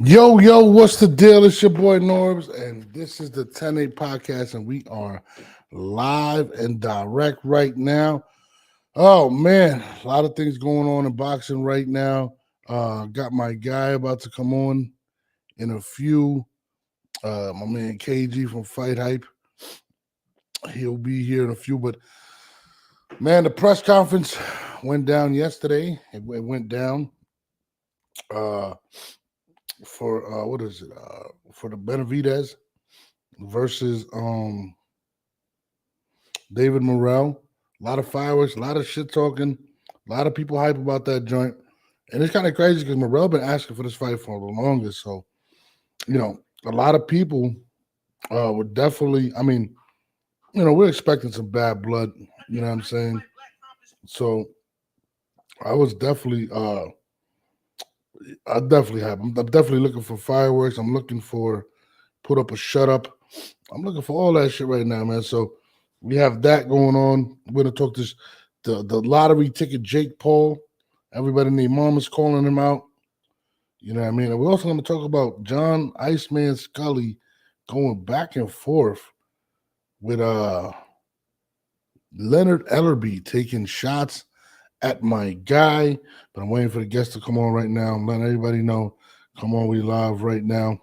Yo, what's the deal? It's your boy Norbs, and this is the 10-8 podcast, and we are live and direct right now. Oh, man, a lot of things going on in boxing right now. Got my guy about to come on in a few. My man KG from Fight Hype. He'll be here in a few, but, man, the press conference went down yesterday. It went down. For what is it? For the Benavidez versus David Morrell. A lot of fireworks, a lot of shit talking, a lot of people hype about that joint. And it's kind of crazy because Morrell been asking for this fight for the longest. So, a lot of people would definitely, we're expecting some bad blood, you know what I'm saying? So I was definitely I definitely have. I'm definitely looking for fireworks. I'm looking for put up a shut up. I'm looking for all that shit right now, man. So we have that going on. We're gonna talk this the lottery ticket Jake Paul. Everybody in their mom is calling him out. You know what I mean? And we're also gonna talk about John Iceman Scully going back and forth with Leonard Ellerbe taking shots at my guy, but I'm waiting for the guests to come on right now. I'm letting everybody know, come on, we live right now.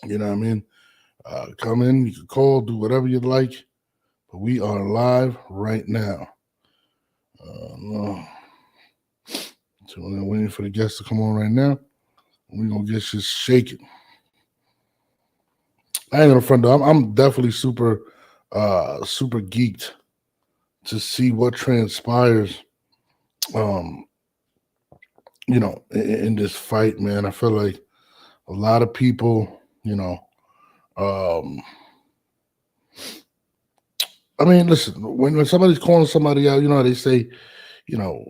You know what I mean? Come in, you can call, do whatever you'd like, but we are live right now. So we're waiting for the guests to come on right now. We're going to get shit shaking. I ain't gonna front though. I'm definitely super geeked to see what transpires in this fight, man. I feel like a lot of people, listen, when somebody's calling somebody out, they say, you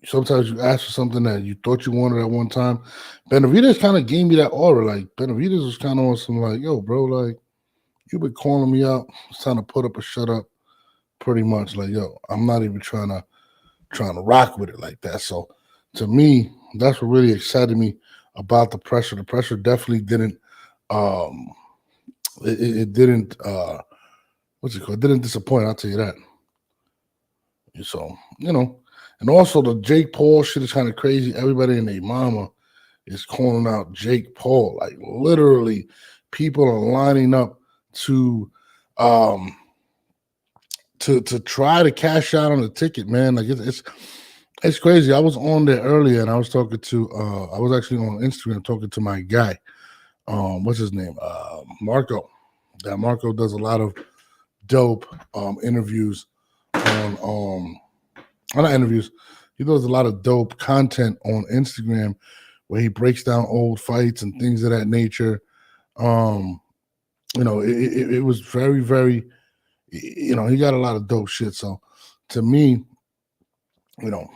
sometimes you ask for something that you thought you wanted at one time. Benavidez kind of gave me that aura. Like, Benavidez was kind of on some like, yo, bro, like, you've been calling me out. It's time to put up a shut up, pretty much. Like, yo, I'm not even trying to rock with it like that. So to me, that's what really excited me about the pressure. The pressure definitely didn't it didn't it didn't disappoint, I'll tell you that. So, and also the Jake Paul shit is kind of crazy. Everybody and their mama is calling out Jake Paul. Like, literally, people are lining up to try to cash out on the ticket, man. Like, it's crazy. I was on there earlier and I was talking to I was actually on Instagram talking to my guy. What's his name? Marco. That Marco does a lot of dope interviews on not interviews. He does a lot of dope content on Instagram where he breaks down old fights and things of that nature. It was very, very, he got a lot of dope shit. So to me, you know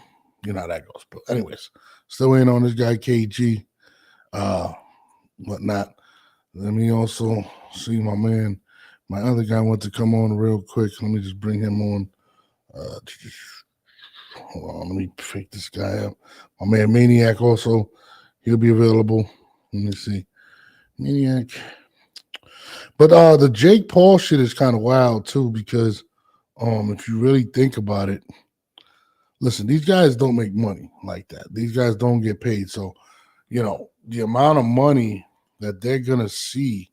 how that goes. But anyways, still waiting on this guy KG, whatnot. Let me also see my man. My other guy wants to come on real quick. Let me just bring him on. Hold on, let me fake this guy up. My man Maniac also, he'll be available. Let me see. Maniac. But the Jake Paul shit is kind of wild too, because if you really think about it, listen, these guys don't make money like that. These guys don't get paid. So, the amount of money that they're gonna see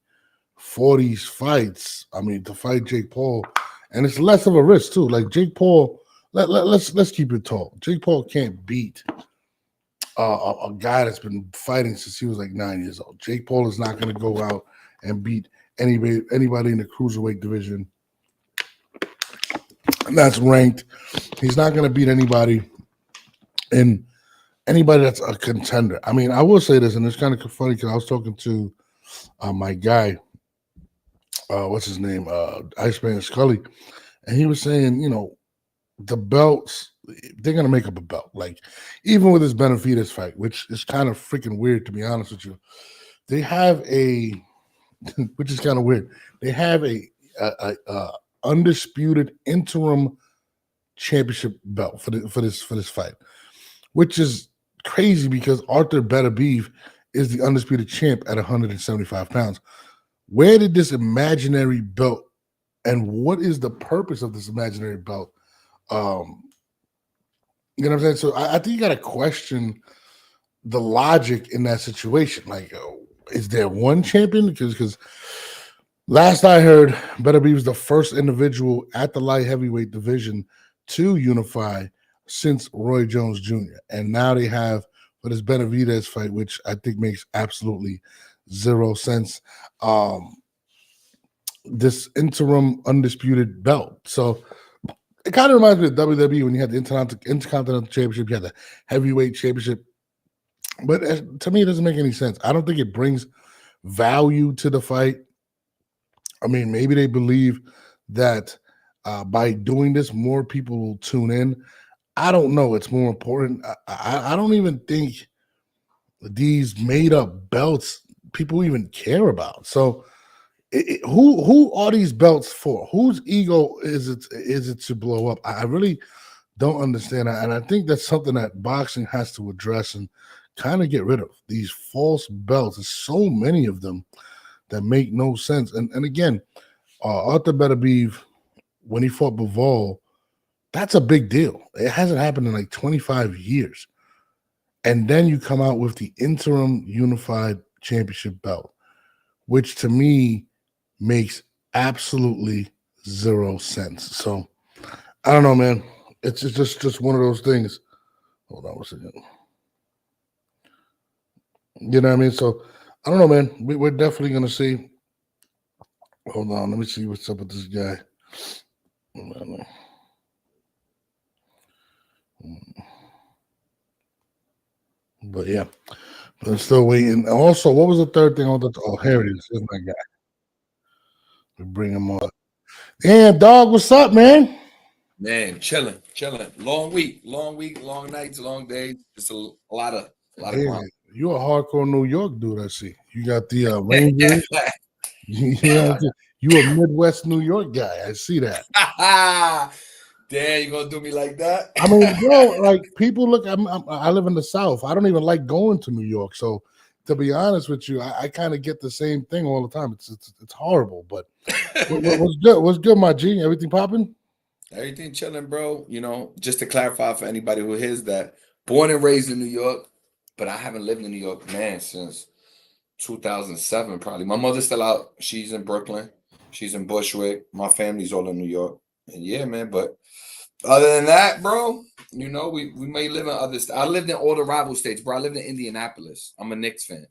for these fights, to fight Jake Paul, and it's less of a risk too. Like, Jake Paul, let's keep it tall. Jake Paul can't beat a guy that's been fighting since he was like 9 years old. Jake Paul is not going to go out and beat anybody in the cruiserweight division, and that's ranked. He's not going to beat anybody that's a contender. I will say this, and it's kind of funny because I was talking to my guy, what's his name, Iceman Scully, and he was saying, the belts, they're going to make up a belt. Like, even with this Benavidez fight, which is kind of freaking weird, to be honest with you, they have which is kind of weird, they have a undisputed interim championship belt for this fight, which is crazy because Arthur Benavidez is the undisputed champ at 175 pounds. Where did this imaginary belt, and what is the purpose of this imaginary belt? You know what I'm saying? So I think you got to question the logic in that situation. Like, is there one champion? Because last I heard, Benavidez was the first individual at the light heavyweight division to unify since Roy Jones Jr. And now they have for this Benavidez fight, which I think makes absolutely zero sense. This interim undisputed belt. So it kind of reminds me of WWE when you had the Intercontinental Championship, you had the Heavyweight Championship. But to me, it doesn't make any sense. I don't think it brings value to the fight. I mean, maybe they believe that by doing this, more people will tune in. I don't know. It's more important. I don't even think these made-up belts people even care about. So who are these belts for? Whose ego is it to blow up? I really don't understand that. And I think that's something that boxing has to address and kind of get rid of. These false belts. There's so many of them that make no sense. And again, Arthur Benavidez, when he fought Bivol, that's a big deal. It hasn't happened in like 25 years. And then you come out with the interim unified championship belt, which to me makes absolutely zero sense. So I don't know, man. It's just one of those things. Hold on one second. You know what I mean? So I don't know, man. We're definitely gonna see. Hold on, let me see what's up with this guy. But yeah, but I'm still waiting. Also, what was the third thing? Oh, here it is. Here's my guy. We bring him on. Yeah, dog, what's up, man? Man, chilling. Long week, long nights, long days. Just a lot of grind. You're a hardcore New York dude, I see. You got the Rangers. You a Midwest New York guy. I see that. Damn, you gonna do me like that? I mean, bro, like people look. I live in the South. I don't even like going to New York. So, to be honest with you, I kind of get the same thing all the time. It's horrible. But what's good? What's good, my G? Everything popping? Everything chilling, bro. You know, just to clarify for anybody who hears that, born and raised in New York, but I haven't lived in New York, man, since 2007, probably. My mother's still out. She's in Brooklyn. She's in Bushwick. My family's all in New York. And yeah, man, but other than that, bro, you know, we may live in other I lived in all the rival states, bro. I lived in Indianapolis. I'm a Knicks fan.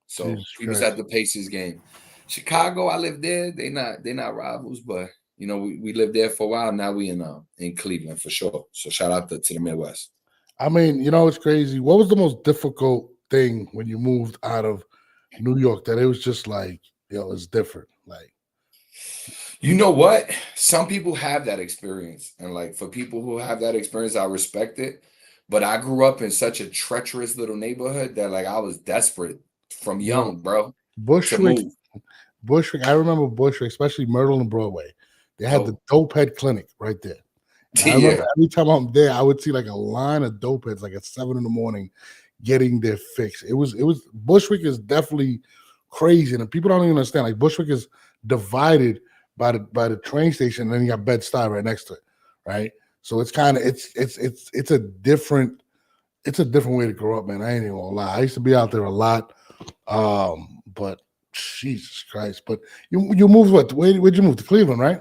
So he was at the Pacers game. Chicago, I lived there. They're not rivals, but you know, we lived there for a while. Now we in Cleveland for sure. So shout out to the Midwest. I mean, you know, it's crazy. What was the most difficult thing when you moved out of New York that it was just like, it's different? Like, you know what? Some people have that experience. And like for people who have that experience, I respect it. But I grew up in such a treacherous little neighborhood that like I was desperate from young, bro. Bushwick, I remember Bushwick, especially Myrtle and Broadway. They had the dope head clinic right there. I remember every time I'm there, I would see like a line of dope heads like at 7 a.m. getting their fix. It was Bushwick is definitely crazy, and people don't even understand. Like Bushwick is divided by the train station, and then you got Bed-Stuy right next to it, right? So it's kind of it's a different way to grow up, man. I ain't even gonna lie. I used to be out there a lot, but Jesus Christ! But you moved what? Where'd you move to Cleveland, right?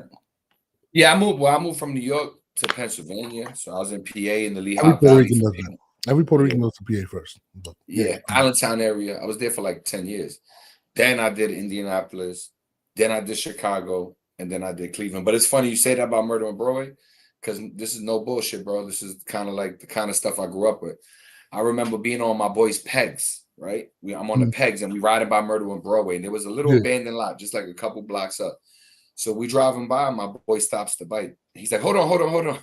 Yeah, I moved from New York to Pennsylvania. So I was in PA in the Lehigh Every Puerto Valley. Rican does that. Every Puerto Rican goes to PA first. But, yeah, Allentown area. I was there for like 10 years. Then I did Indianapolis. Then I did Chicago. And then I did Cleveland. But it's funny you say that about Murder and Broadway because this is no bullshit, bro. This is kind of like the kind of stuff I grew up with. I remember being on my boys' pegs, right? I'm on the pegs and we riding by Murder and Broadway. And there was a little abandoned lot just like a couple blocks up. So we driving by, my boy stops the bike. He's like, hold on.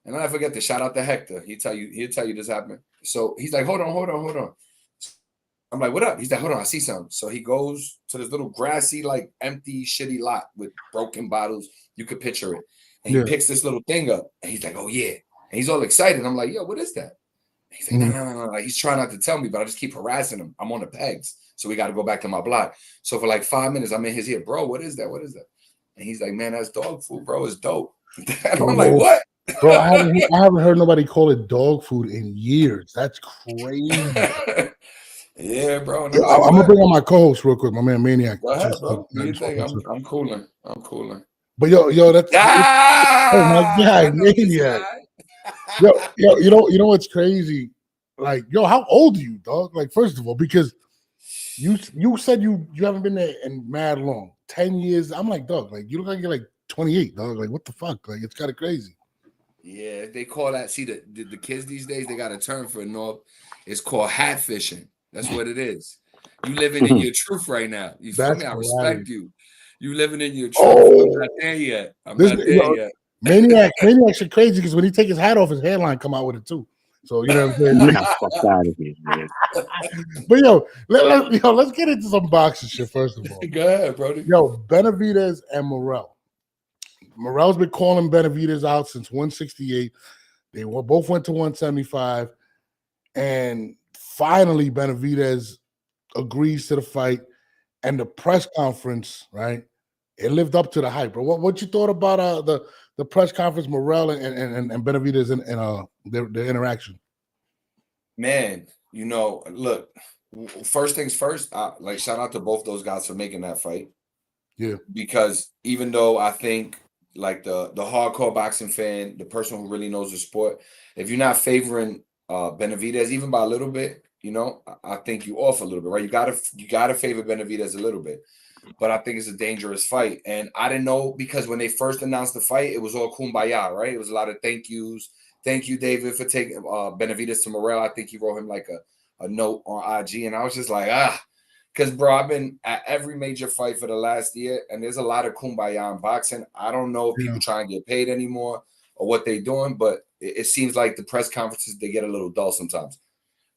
And then I forget to shout out to Hector. He'll tell you this happened. So he's like, hold on. I'm like, what up? He's like, hold on, I see something. So he goes to this little grassy, like empty, shitty lot with broken bottles. You could picture it. And he picks this little thing up. And he's like, oh yeah. And he's all excited. I'm like, yo, what is that? He's like, no. Like, he's trying not to tell me, but I just keep harassing him. I'm on the pegs. So we got to go back to my block. So for like 5 minutes, I'm in his ear. Bro, what is that? What is that? And he's like, man, that's dog food, bro. It's dope. And I'm like, what? Bro, I haven't heard nobody call it dog food in years. That's crazy. Yeah, bro. And I'm gonna bring on my co-host real quick, my man Maniac. Go ahead, bro. Do you think I'm cooling? I'm cooling. But yo, that's oh my god, Maniac. You know what's crazy? Like, yo, how old are you, dog? Like, first of all, because you said you haven't been there in mad long, 10 years. I'm like, dog, like you look like you're like 28, dog. Like, what the fuck? Like, it's kind of crazy. Yeah, they call that. See, the kids these days, they got a term for it. North. It's called hat fishing. That's what it is. You living in your truth right now. You feel me? I respect you. You living in your truth. I'm not there yet. I'm not there yet. Maniac's crazy because when he take his hat off, his hairline come out with it too. So you know what I'm saying? Fuck out of here, man. But let's get into some boxing shit first of all. Go ahead, Brody. Yo, Benavidez and Morell. Morell's been calling Benavidez out since 168. They both went to 175, and finally Benavidez agrees to the fight. And the press conference, right? It lived up to the hype, bro. What you thought about the press conference, Morell and Benavidez and their interaction? Man, look. First things first. Like shout out to both those guys for making that fight. Yeah, because even though I think like the hardcore boxing fan, the person who really knows the sport, if you're not favoring Benavidez even by a little bit, I think you off a little bit, right? You gotta favor Benavidez a little bit, but I think it's a dangerous fight. And I didn't know because when they first announced the fight, it was all kumbaya, right? It was a lot of thank yous. Thank you, David, for taking Benavidez to Morell. I think he wrote him like a note on IG, and I was just like, because bro, I've been at every major fight for the last year, and there's a lot of kumbaya in boxing. I don't know if people try and get paid anymore or what they're doing, but it seems like the press conferences, they get a little dull sometimes.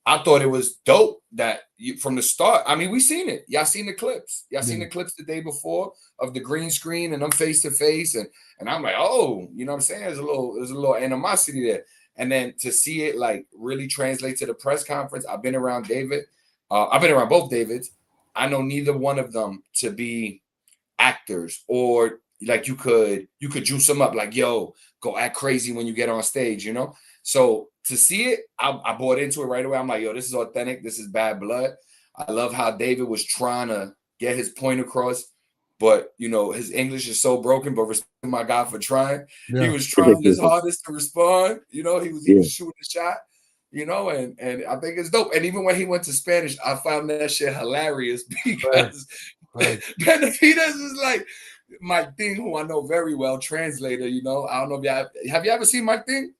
I thought it was dope that from the start. I mean, we seen it. Y'all seen the clips. Y'all seen the clips the day before of the green screen and them face to face, and I'm like, oh, you know what I'm saying? There's a little animosity there, and then to see it like really translate to the press conference. I've been around David. I've been around both Davids. I know neither one of them to be actors or like you could juice them up like, yo, go act crazy when you get on stage, So to see it, I bought into it right away. I'm like, yo, this is authentic. This is bad blood. I love how David was trying to get his point across, but his English is so broken. But respect my God for trying. Yeah. He was trying his hardest to respond. He was shooting a shot. And I think it's dope. And even when he went to Spanish, I found that shit hilarious because Benavidez is like Mike Thing, who I know very well, translator. I don't know if have you ever seen Mike Thing?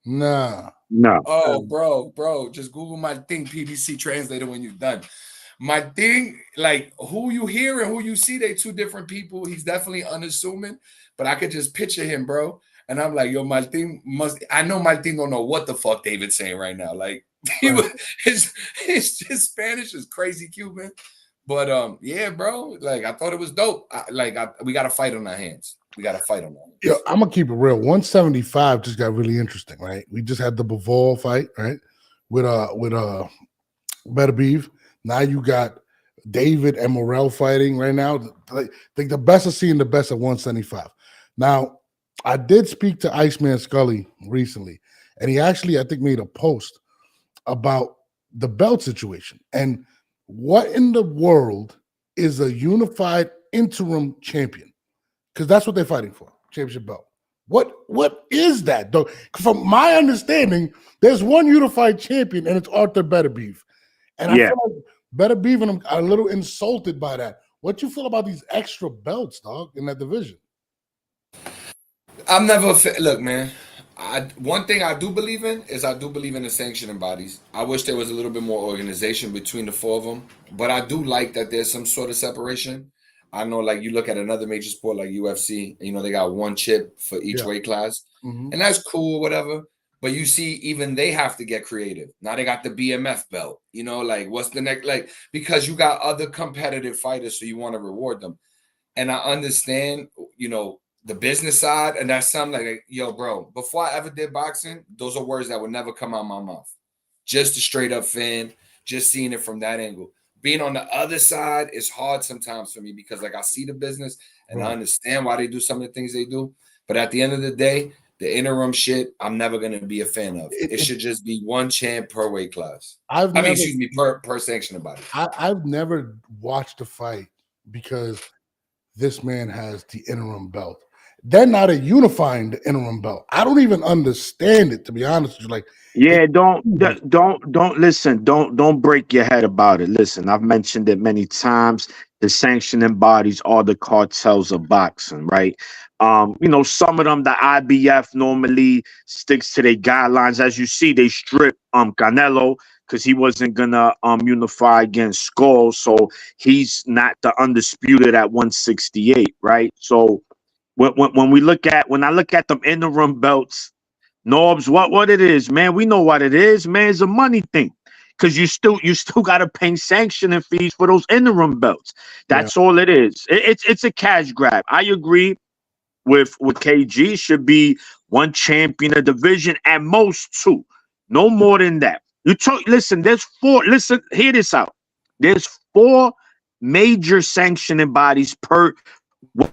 Nah. No. Oh, bro, just Google Mike Thing PBC translator when you're done. Mike Thing, like who you hear and who you see, they two different people. He's definitely unassuming, but I could just picture him, bro. And I'm like, yo, Martin I know Martin don't know what the fuck David's saying right now. Like, his Spanish is crazy Cuban. But, yeah, bro, like, I thought it was dope. We got to fight on our hands. We got to fight on that. Yo, I'm going to keep it real. 175 just got really interesting, right? We just had the Bivol fight, right? With Benavidez. Now you got David and Morell fighting right now. Like the best of seeing the best at 175. Now, I did speak to Iceman Scully recently, and he actually, I think, made a post about the belt situation. And what in the world is a unified interim champion? Because that's what they're fighting for, championship belt. What is that, though? From my understanding, there's one unified champion, and it's Arthur Benavidez. And I feel like Benavidez and I'm a little insulted by that. What you feel about these extra belts, dog, in that division? I'm never look, man. One thing I do believe in is the sanctioning bodies. I wish there was a little bit more organization between the four of them, but I do like that there's some sort of separation. I know, like you look at another major sport like UFC, they got one chip for each weight class, and that's cool, whatever. But you see, even they have to get creative. Now they got the BMF belt, like what's the next, like because you got other competitive fighters, so you want to reward them. And I understand, the business side, and that's something like, yo, bro, before I ever did boxing, those are words that would never come out of my mouth. just a straight up fan, just seeing it from that angle. Being on the other side is hard sometimes for me because like I see the business and I understand why they do some of the things they do. But at the end of the day, the interim shit, I'm never gonna be a fan of. It should just be one champ per weight class. Excuse me, per sanctioning body. I've never watched a fight because this man has the interim belt. They're not unifying the interim belt. I don't even understand it, to be honest with you. Like, yeah, don't listen. Don't break your head about it. Listen, I've mentioned it many times. The sanctioning bodies are the cartels of boxing, right? Some of them, the IBF normally sticks to their guidelines. As you see, they stripped Canelo because he wasn't gonna unify against Skull, so he's not the undisputed at 168, right? So when I look at them interim belts, Norbs, what it is, man, we know what it is, man. It's a money thing. Because you still gotta pay sanctioning fees for those interim belts. That's all it is. It's a cash grab. I agree with KG. Should be one champion a division, at most two. No more than that. Listen, there's four. Listen, hear this out. There's 4 major sanctioning bodies per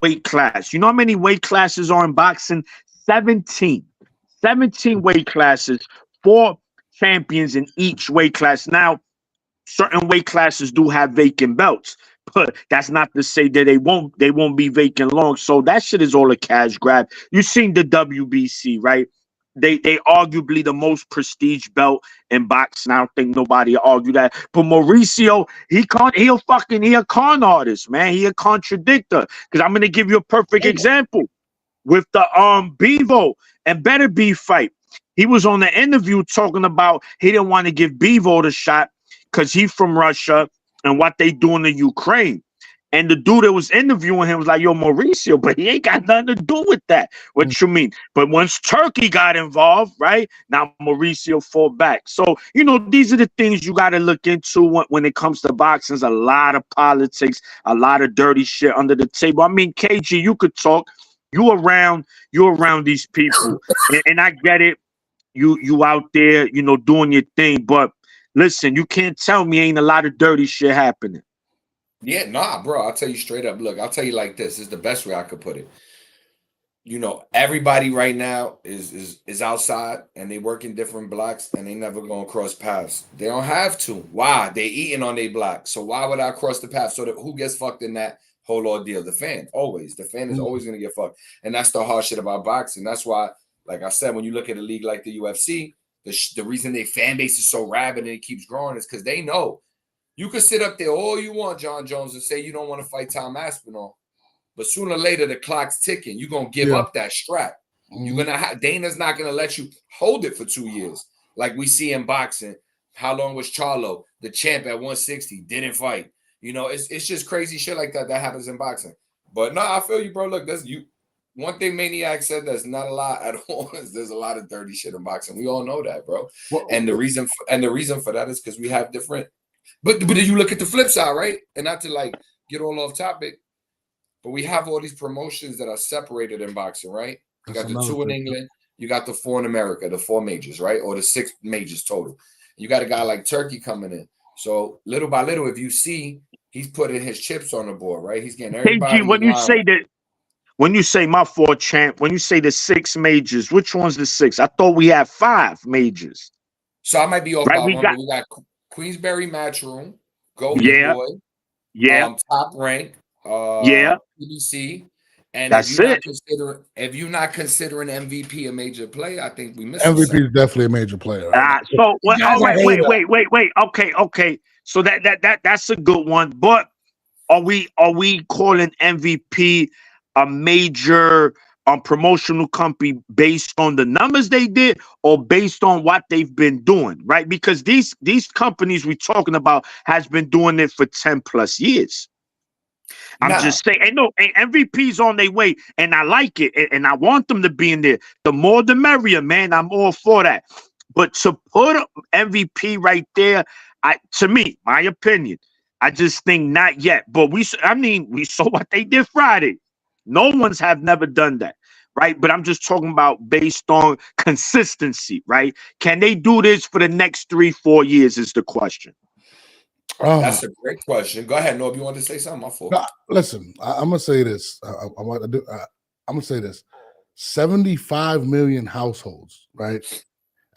weight class. You know how many weight classes are in boxing? 17. 17 weight classes, 4 champions in each weight class. Now, certain weight classes do have vacant belts, but that's not to say that they won't be vacant long. So that shit is all a cash grab. You've seen the WBC, right? They arguably the most prestige belt in boxing. I don't think nobody will argue that. But Mauricio, he a con artist, man. He a contradictor. Because I'm gonna give you a perfect example with the Bevo and Benavidez fight. He was on the interview talking about he didn't want to give Bevo the shot because he's from Russia and what they do in the Ukraine. And the dude that was interviewing him was like, yo, Mauricio, but he ain't got nothing to do with that. What you mean? But once Turkey got involved, right, now Mauricio fought back. So, these are the things you got to look into when it comes to boxing. There's a lot of politics, a lot of dirty shit under the table. I mean, KG, you could talk. You around these people. and I get it. You out there, doing your thing. But listen, you can't tell me ain't a lot of dirty shit happening. Yeah, nah, bro. I'll tell you straight up. Look, I'll tell you like this. This is the best way I could put it. Everybody right now is outside and they work in different blocks and they never gonna cross paths. They don't have to. Why? They eating on their block. So why would I cross the path? So that who gets fucked in that whole ordeal? The fan. Always. The fan is always gonna get fucked. And that's the hard shit about boxing. That's why, like I said, when you look at a league like the UFC, the reason their fan base is so rabid and it keeps growing is because they know. You could sit up there all you want, John Jones, and say you don't want to fight Tom Aspinall, but sooner or later the clock's ticking. You're gonna give up that strap. You're gonna Dana's not gonna let you hold it for 2 years, like we see in boxing. How long was Charlo, the champ at 160, didn't fight? It's just crazy shit like that happens in boxing. But no, I feel you, bro. Look, that's you. One thing Maniac said that's not a lot at all is there's a lot of dirty shit in boxing. We all know that, bro. And the reason for that is because we have different. But you look at the flip side, right? And not to like get all off topic, but we have all these promotions that are separated in boxing, right? You got the 2 in England, you got the 4 in America, the 4 majors, right? Or the 6 majors total. You got a guy like Turkey coming in. So little by little, if you see, he's putting his chips on the board, right? He's getting everybody. KG, when you say my 4 champ, when you say the 6 majors, which one's the 6? I thought we had 5 majors. So I might be off by one, but we got Queensberry Matchroom, Golden Boy, Top Rank, PBC, and if you're not considering MVP a major player, I think we missed. MVP is definitely a major player. Right? So wait. Okay. So that's a good one. But are we calling MVP a major promotional company based on the numbers they did or based on what they've been doing, right? Because these companies we're talking about has been doing it for 10 plus years. I'm just saying, and MVP's on their way, and I like it, and I want them to be in there. The more the merrier, man. I'm all for that. But to put MVP right there, to me, my opinion, I just think not yet. But we saw what they did Friday. No one's have never done that. right? But I'm just talking about based on consistency, right? Can they do this for the next 3-4 years? Is the question. That's a great question. Go ahead, Norb. You want to say something? My fault. No, listen, I'm gonna say this. I'm gonna say this. 75 million households, right?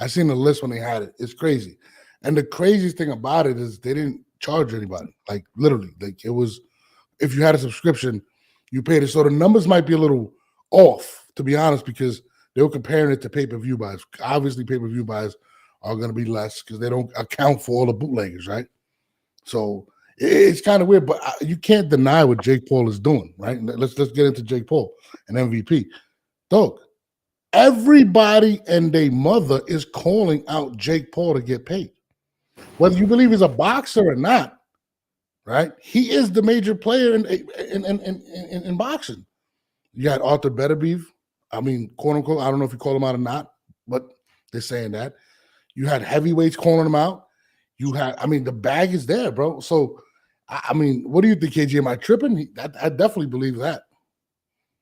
I seen the list when they had it. It's crazy. And the craziest thing about it is they didn't charge anybody. Like literally, like it was if you had a subscription, you paid it. So the numbers might be a little off, to be honest, because they were comparing it to pay-per-view buys. Obviously, pay-per-view buys are gonna be less because they don't account for all the bootleggers, right? So it's kind of weird, but you can't deny what Jake Paul is doing, right? Let's get into Jake Paul and MVP. Dog, everybody and their mother is calling out Jake Paul to get paid. Whether you believe he's a boxer or not, right? He is the major player in boxing. You got Arthur Beterbiev, I mean, quote unquote, I don't know if you call him out or not, but they're saying that. You had heavyweights calling him out. You had, I mean, the bag is there, bro. So, I mean, what do you think, KG? Am I tripping? I definitely believe that.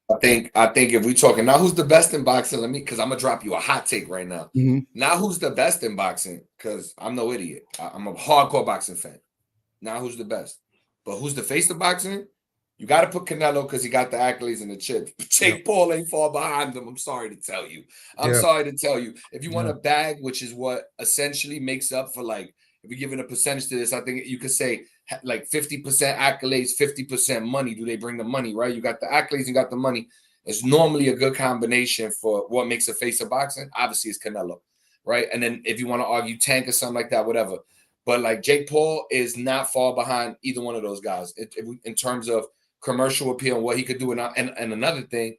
I think if we're talking now, who's the best in boxing? Because I'm gonna drop you a hot take right now. Mm-hmm. Now, who's the best in boxing? Because I'm no idiot. I'm a hardcore boxing fan. Now, who's the best? But who's the face of boxing? You got to put Canelo because he got the accolades and the chips. But Jake Paul ain't far behind them. I'm sorry to tell you. Sorry to tell you. If you want a bag, which is what essentially makes up for, like, if you're giving a percentage to this, I think you could say like 50% accolades, 50% money. Do they bring the money, right? You got the accolades, you got the money. It's normally a good combination for what makes a face of boxing. Obviously, it's Canelo, right? And then if you want to argue Tank or something like that, whatever. But like Jake Paul is not far behind either one of those guys in terms of commercial appeal and what he could do. And another thing,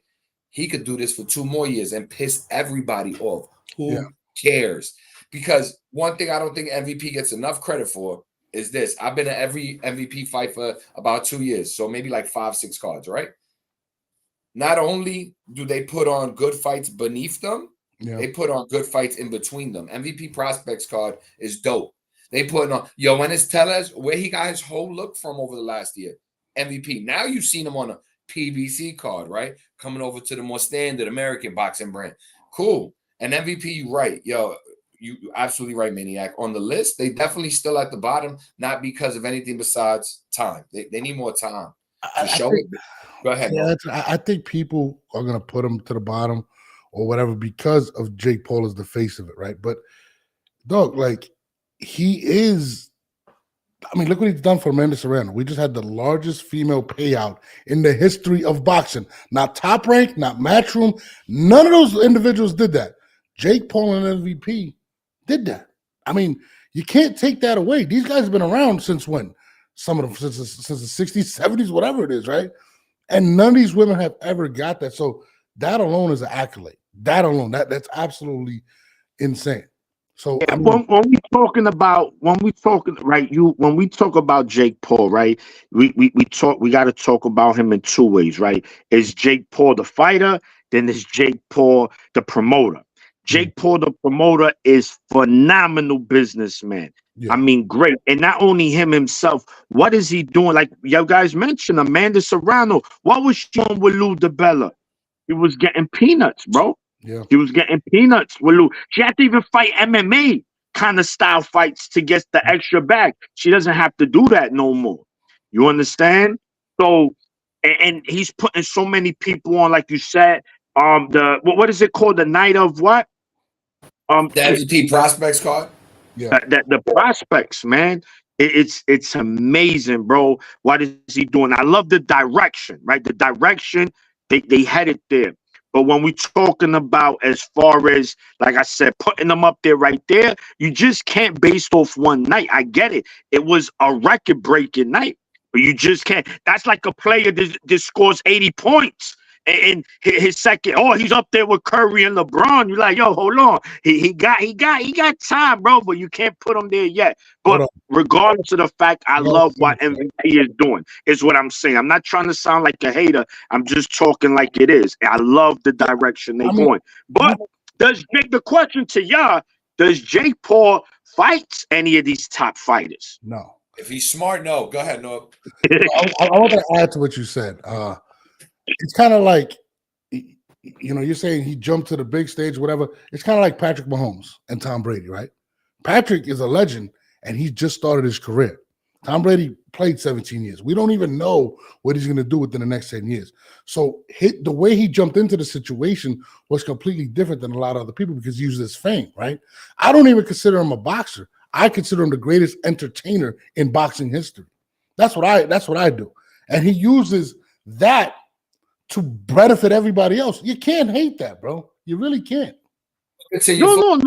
he could do this for 2 more years and piss everybody off. Who cares? Because one thing I don't think MVP gets enough credit for is this. I've been at every MVP fight for about 2 years, so maybe like 5-6 cards, right? Not only do they put on good fights beneath them, they put on good fights in between them. MVP prospects card is dope. They put on Yoenis Tellez, where he got his whole look from over the last year. MVP. Now you've seen him on a PBC card, right? Coming over to the more standard American boxing brand. Cool. And MVP, you right. Yo, you absolutely right, Maniac. On the list, they definitely still at the bottom, not because of anything besides time. They need more time to show it. Go ahead. Yeah, I think people are going to put him to the bottom or whatever because of Jake Paul as the face of it, right? But, dog, like, he is, I mean, look what he's done for Amanda Serrano. We just had the largest female payout in the history of boxing. Not Top Rank, not Matchroom. None of those individuals did that. Jake Paul and MVP did that. I mean, you can't take that away. These guys have been around since when? Some of them since the 60s, 70s, whatever it is, right? And none of these women have ever got that. So that alone is an accolade. That alone, that's absolutely insane. So I mean, when we talk about Jake Paul, right? We got to talk about him in 2 ways, right? Is Jake Paul the fighter? Then there's Jake Paul the promoter. Jake Paul the promoter is phenomenal businessman. I mean, great. And not only him himself, what is he doing? Like you guys mentioned, Amanda Serrano. What was she doing with Lou DiBella? He was getting peanuts, bro. Yeah. He was getting peanuts with Lou. She had to even fight MMA kind of style fights to get the extra bag. She doesn't have to do that no more. You understand? So, and he's putting so many people on, like you said. What is it called? The night of what? The MVP prospects card. Yeah. The prospects, man. It's amazing, bro. What is he doing? I love the direction, right? The direction they headed there. But when we're talking about as far as, like I said, putting them up there right there, you just can't base off one night. I get it. It was a record-breaking night, but you just can't. That's like a player that scores 80 points. And his second, he's up there with Curry and LeBron. You're like, yo, hold on. He got time, bro, but you can't put him there yet. But regardless of the fact, I love what MVP is doing, is what I'm saying. I'm not trying to sound like a hater. I'm just talking like it is. I love the direction they're going. But the question to y'all, does Jake Paul fight any of these top fighters? No. If he's smart, no. Go ahead, no. I want to add to what you said. It's kind of like, you're saying he jumped to the big stage, whatever. It's kind of like Patrick Mahomes and Tom Brady, right? Patrick is a legend, and he just started his career. Tom Brady played 17 years. We don't even know what he's going to do within the next 10 years. So the way he jumped into the situation was completely different than a lot of other people because he used his fame, right? I don't even consider him a boxer. I consider him the greatest entertainer in boxing history. That's what I do. And he uses that to benefit everybody else. You can't hate that, bro. You really can't. No.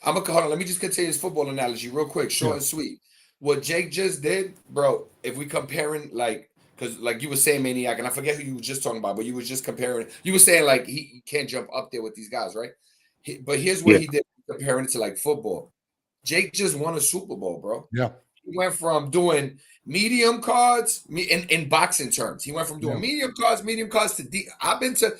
I'm gonna hold on. Let me just continue this football analogy real quick, short and sweet. What Jake just did, bro, if we comparing because like you were saying, Maniac, and I forget who you were just talking about, but you were just comparing. You were saying like he can't jump up there with these guys, right? But here's what he did, comparing it to like football. Jake just won a Super Bowl, bro. Yeah. He went from doing medium cards in boxing terms. He went from doing medium cards to deep. I've been to,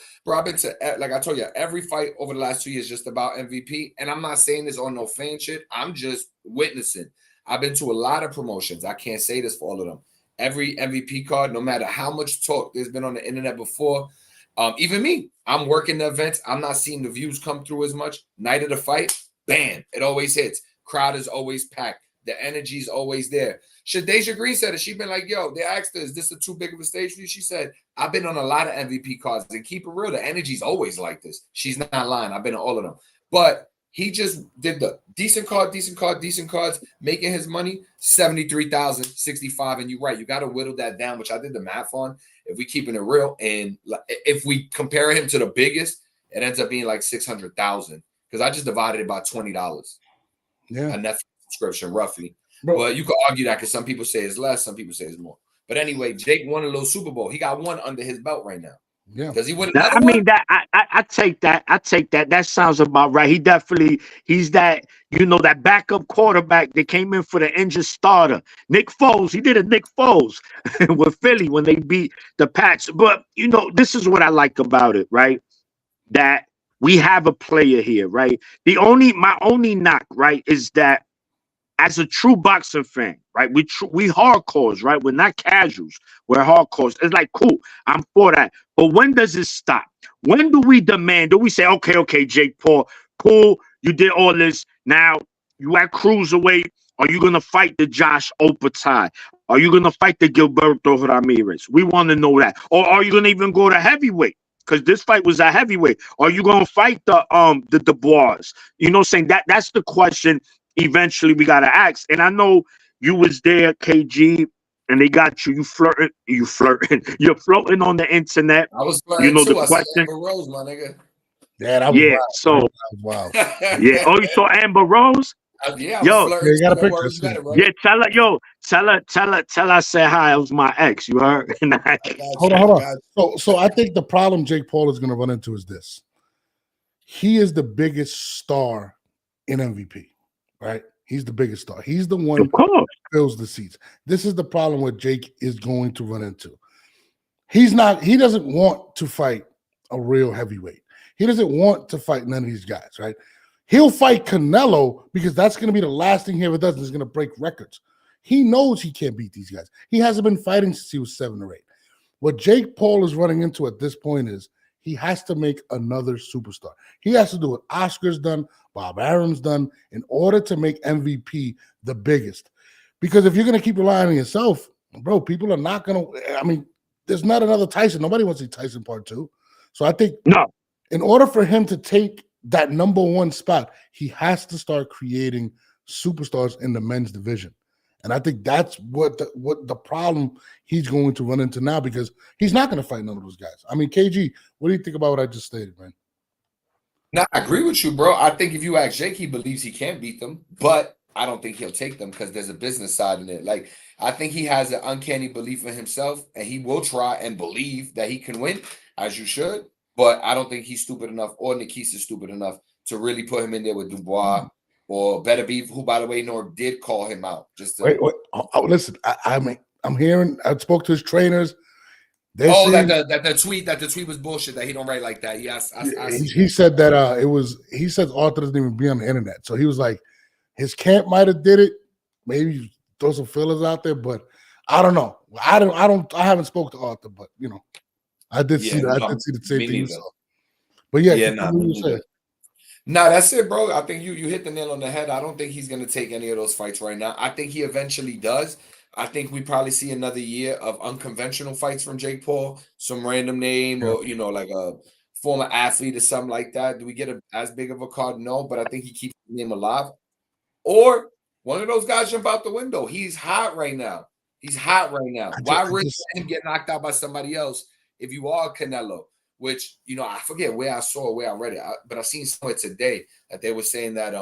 like I told you, every fight over the last 2 years just about MVP. And I'm not saying this on no fan shit. I'm just witnessing. I've been to a lot of promotions. I can't say this for all of them. Every MVP card, no matter how much talk there's been on the internet before, even me, I'm working the events. I'm not seeing the views come through as much. Night of the fight, bam, it always hits. Crowd is always packed. The energy is always there. Shadasia Green said it. She been like, yo, they asked her, is this too big of a stage for you? She said, I've been on a lot of MVP cards and keep it real. The energy's always like this. She's not lying. I've been on all of them. But he just did the decent cards, making his money 73,000, 65. And you're right. You got to whittle that down, which I did the math on. If we keeping it real, and if we compare him to the biggest, it ends up being like 600,000 because I just divided it by $20. Yeah. A Netflix subscription, roughly. Bro. But you could argue that because some people say it's less, some people say it's more. But anyway, Jake won a little Super Bowl. He got one under his belt right now. Yeah. Does he win I another mean, that I take that. I take that. That sounds about right. He's that, that backup quarterback that came in for the injured starter. Nick Foles. He did a Nick Foles with Philly when they beat the Pats. But this is what I like about it, right? That we have a player here, right? My only knock, right, is that as a true boxing fan, right? We hardcores, right? We're not casuals. We're hardcores. It's like, cool, I'm for that. But when does it stop? When do we demand? Do we say, okay, Jake Paul, cool, you did all this. Now you at cruiserweight. Are you gonna fight the Josh Opatai? Are you gonna fight the Gilberto Ramirez? We want to know that. Or are you gonna even go to heavyweight? Because this fight was a heavyweight. Are you gonna fight the Dubois? Saying that's the question. Eventually, we gotta ask. And I know you was there, KG, and they got you. You flirting. You're floating on the internet. I was flirting too. The question. Amber Rose, my nigga. Yeah, that was wild. So that was wild. Yeah. Oh, you saw Amber Rose? Yeah, I was flirting. You got a picture. Yeah, tell her I said hi. It was my ex. You heard? Hold on. So I think the problem Jake Paul is going to run into is this. He is the biggest star in MVP, right? He's the biggest star. He's the one who fills the seats. This is the problem what Jake is going to run into. He doesn't want to fight a real heavyweight. He doesn't want to fight none of these guys, right? He'll fight Canelo because that's going to be the last thing he ever does, and is going to break records. He knows he can't beat these guys. He hasn't been fighting since he was 7 or 8. What Jake Paul is running into at this point is he has to make another superstar. He has to do what Oscar's done, Bob Arum's done, in order to make MVP the biggest. Because if you're going to keep relying on yourself, bro, people are not going to – there's not another Tyson. Nobody wants to see Tyson Part 2. So I think in order for him to take that number 1 spot, he has to start creating superstars in the men's division. And I think that's what the problem he's going to run into now, because he's not going to fight none of those guys. I mean, KG, what do you think about what I just stated, man? No, I agree with you, bro. I think if you ask Jake, he believes he can beat them, but I don't think he'll take them because there's a business side in it. Like, I think he has an uncanny belief in himself, and he will try and believe that he can win, as you should. But I don't think he's stupid enough, or Nikis is stupid enough to really put him in there with Dubois or Benavidez, who, by the way, Norm did call him out. Just to, wait. Oh, listen, I'm hearing. I spoke to his trainers. That the tweet was bullshit. That he don't write like that. Yes, he said that it was. He said Arthur doesn't even be on the internet, so he was like, his camp might have did it. Maybe throw some fillers out there, but I don't know. I haven't spoke to Arthur, but I did see that. I did see the same thing you saw. But yeah, Yeah, continue what you said. Nah, that's it, bro. I think you hit the nail on the head. I don't think he's gonna take any of those fights right now. I think he eventually does. I think we probably see another year of unconventional fights from Jake Paul, some random name or like a former athlete or something like that. Do we get as big of a card? No, but I think he keeps the name alive. Or one of those guys jump out the window. He's hot right now. He's hot right now. Why risk him get knocked out by somebody else if you are Canelo? Which, I forget where I saw it, where I read it, but I seen somewhere today that they were saying that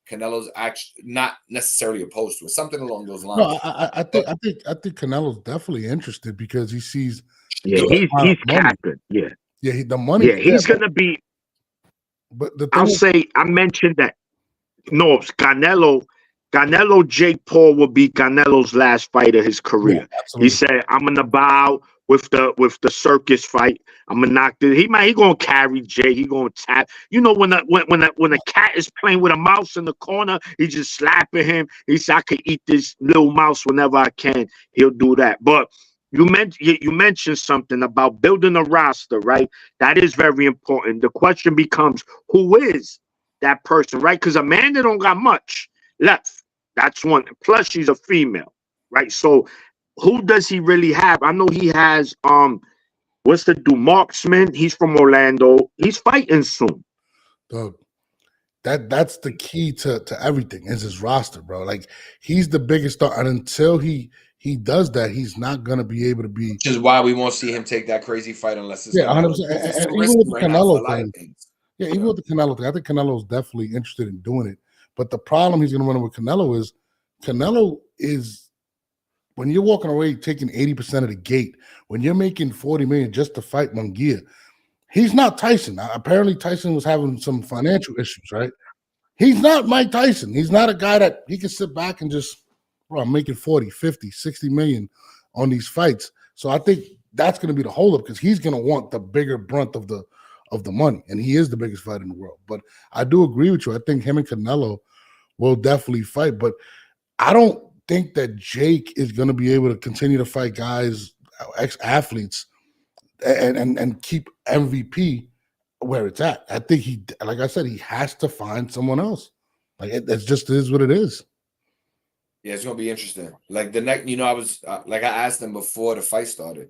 Canelo's actually not necessarily opposed to it, something along those lines. No, I think Canelo's definitely interested because he sees. Yeah, he's capping. Yeah, the money. Yeah, he's gonna be. But the thing I mentioned that. No, Canelo, Jake Paul will be Canelo's last fight of his career. Yeah, he said, "I'm gonna bow with the circus fight. I'm gonna knock this. He gonna carry Jay. He gonna tap. When a cat is playing with a mouse in the corner, he just slapping him. He said, I could eat this little mouse whenever I can. He'll do that. But you mentioned something about building a roster, right? That is very important. The question becomes, who is that person, right? Because Amanda don't got much left. That's one. Plus, she's a female, right? So, who does he really have? I know he has what's the dude? Marksman. He's from Orlando. He's fighting soon. Doug, that's the key to everything is his roster, bro. Like he's the biggest star, and until he does that, he's not gonna be able to be. Which is why we won't see him take that crazy fight unless it's 100%. And even with the Canelo thing, even with the Canelo thing, I think Canelo's definitely interested in doing it. But the problem he's gonna run into with Canelo is. When you're walking away taking 80% of the gate, when you're making $40 million just to fight Munguia, he's not Tyson. Apparently, Tyson was having some financial issues, right? He's not Mike Tyson. He's not a guy that he can sit back and just, bro, I'm making 40, 50, 60 million on these fights. So I think that's going to be the holdup because he's going to want the bigger brunt of the money, and he is the biggest fighter in the world. But I do agree with you. I think him and Canelo will definitely fight, but I don't think that Jake is going to be able to continue to fight guys, ex-athletes, and keep MVP where it's at. I think he, like I said, he has to find someone else. Like it just is what it is. Yeah, it's gonna be interesting. Like the next, I was I asked them before the fight started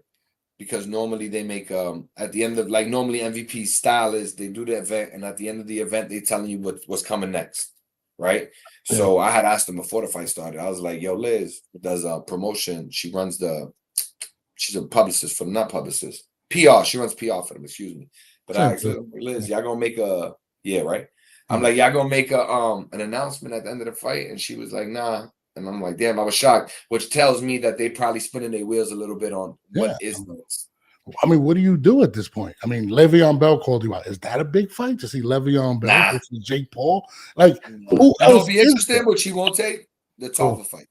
because normally they make at the end of normally MVP style is they do the event and at the end of the event they telling you what's coming next, right? So I had asked them before the fight started. I was like, "Yo, Liz does promotion. She's a publicist for them, not publicist, PR. She runs PR for them. Excuse me." But I asked Liz, "Y'all gonna make right?" I'm like, "Y'all gonna make an announcement at the end of the fight?" And she was like, "Nah." And I'm like, "Damn!" I was shocked, which tells me that they probably spinning their wheels a little bit on what is next. I mean, what do you do at this point? I mean, Le'Veon Bell called you out. Is that a big fight to see Le'Veon Bell versus Jake Paul? Like, who else be interesting, but she won't take the Tarver fight.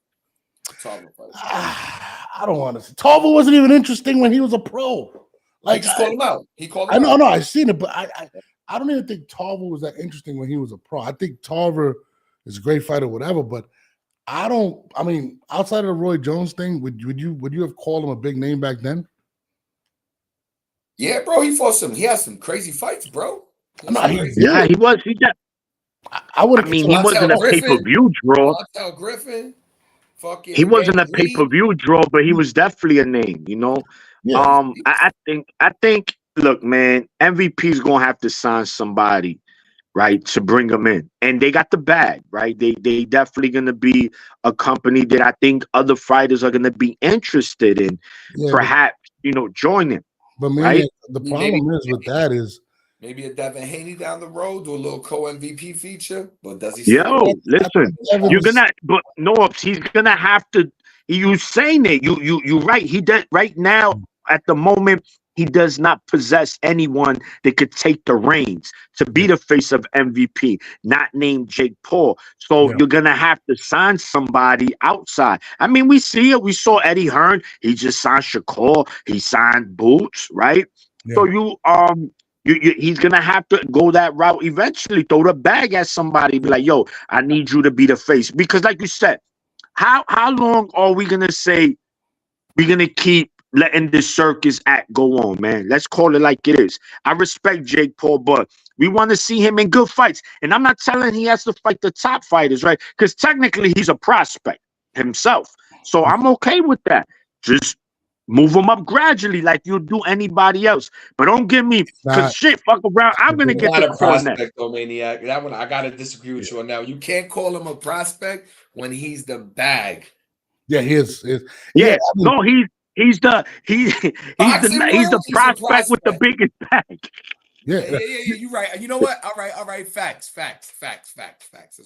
I don't want to see. Tarver wasn't even interesting when he was a pro. Like, he just called him out. He called him out. I know, I've seen it, but I don't even think Tarver was that interesting when he was a pro. I think Tarver is a great fighter, whatever, but I mean, outside of the Roy Jones thing, would you have called him a big name back then? Yeah, bro, he had some crazy fights, bro. He was. I would. I mean, he wasn't a pay-per-view draw. Griffin, he wasn't a pay-per-view draw, but he was definitely a name. Yeah. I think. Look, man, MVP is gonna have to sign somebody, right, to bring them in, and they got the bag, right? They definitely gonna be a company that I think other fighters are gonna be interested in, perhaps joining. But maybe the problem is with that is maybe a Devin Haney down the road, do a little co-MVP feature. But does he? Listen, he's gonna have to. You saying it? You right? He does right now. At the moment, he does not possess anyone that could take the reins to be the face of MVP, not named Jake Paul. So you're gonna have to sign somebody outside. I mean, we see it. We saw Eddie Hearn. He just signed Shakur. He signed Boots, right? Yeah. So he's gonna have to go that route eventually. Throw the bag at somebody. Be like, "Yo, I need you to be the face." Because, like you said, how long are we gonna say we're gonna keep letting this circus act go on, man? Let's call it like it is. I respect Jake Paul, but We want to see him in good fights. And I'm not telling he has to fight the top fighters, right? Because technically he's a prospect himself. So I'm okay with that. Just move him up gradually like you'll do anybody else. But don't give me, because shit, fuck around. I'm going to get not the a cornet. prospect, though, Maniac. That one, I got to disagree with you on that. You can't call him a prospect when he's the bag. Yeah, he is. Yeah, no, he's the prospect with the biggest bag. Yeah. You're right. You know what? All right. Facts. That's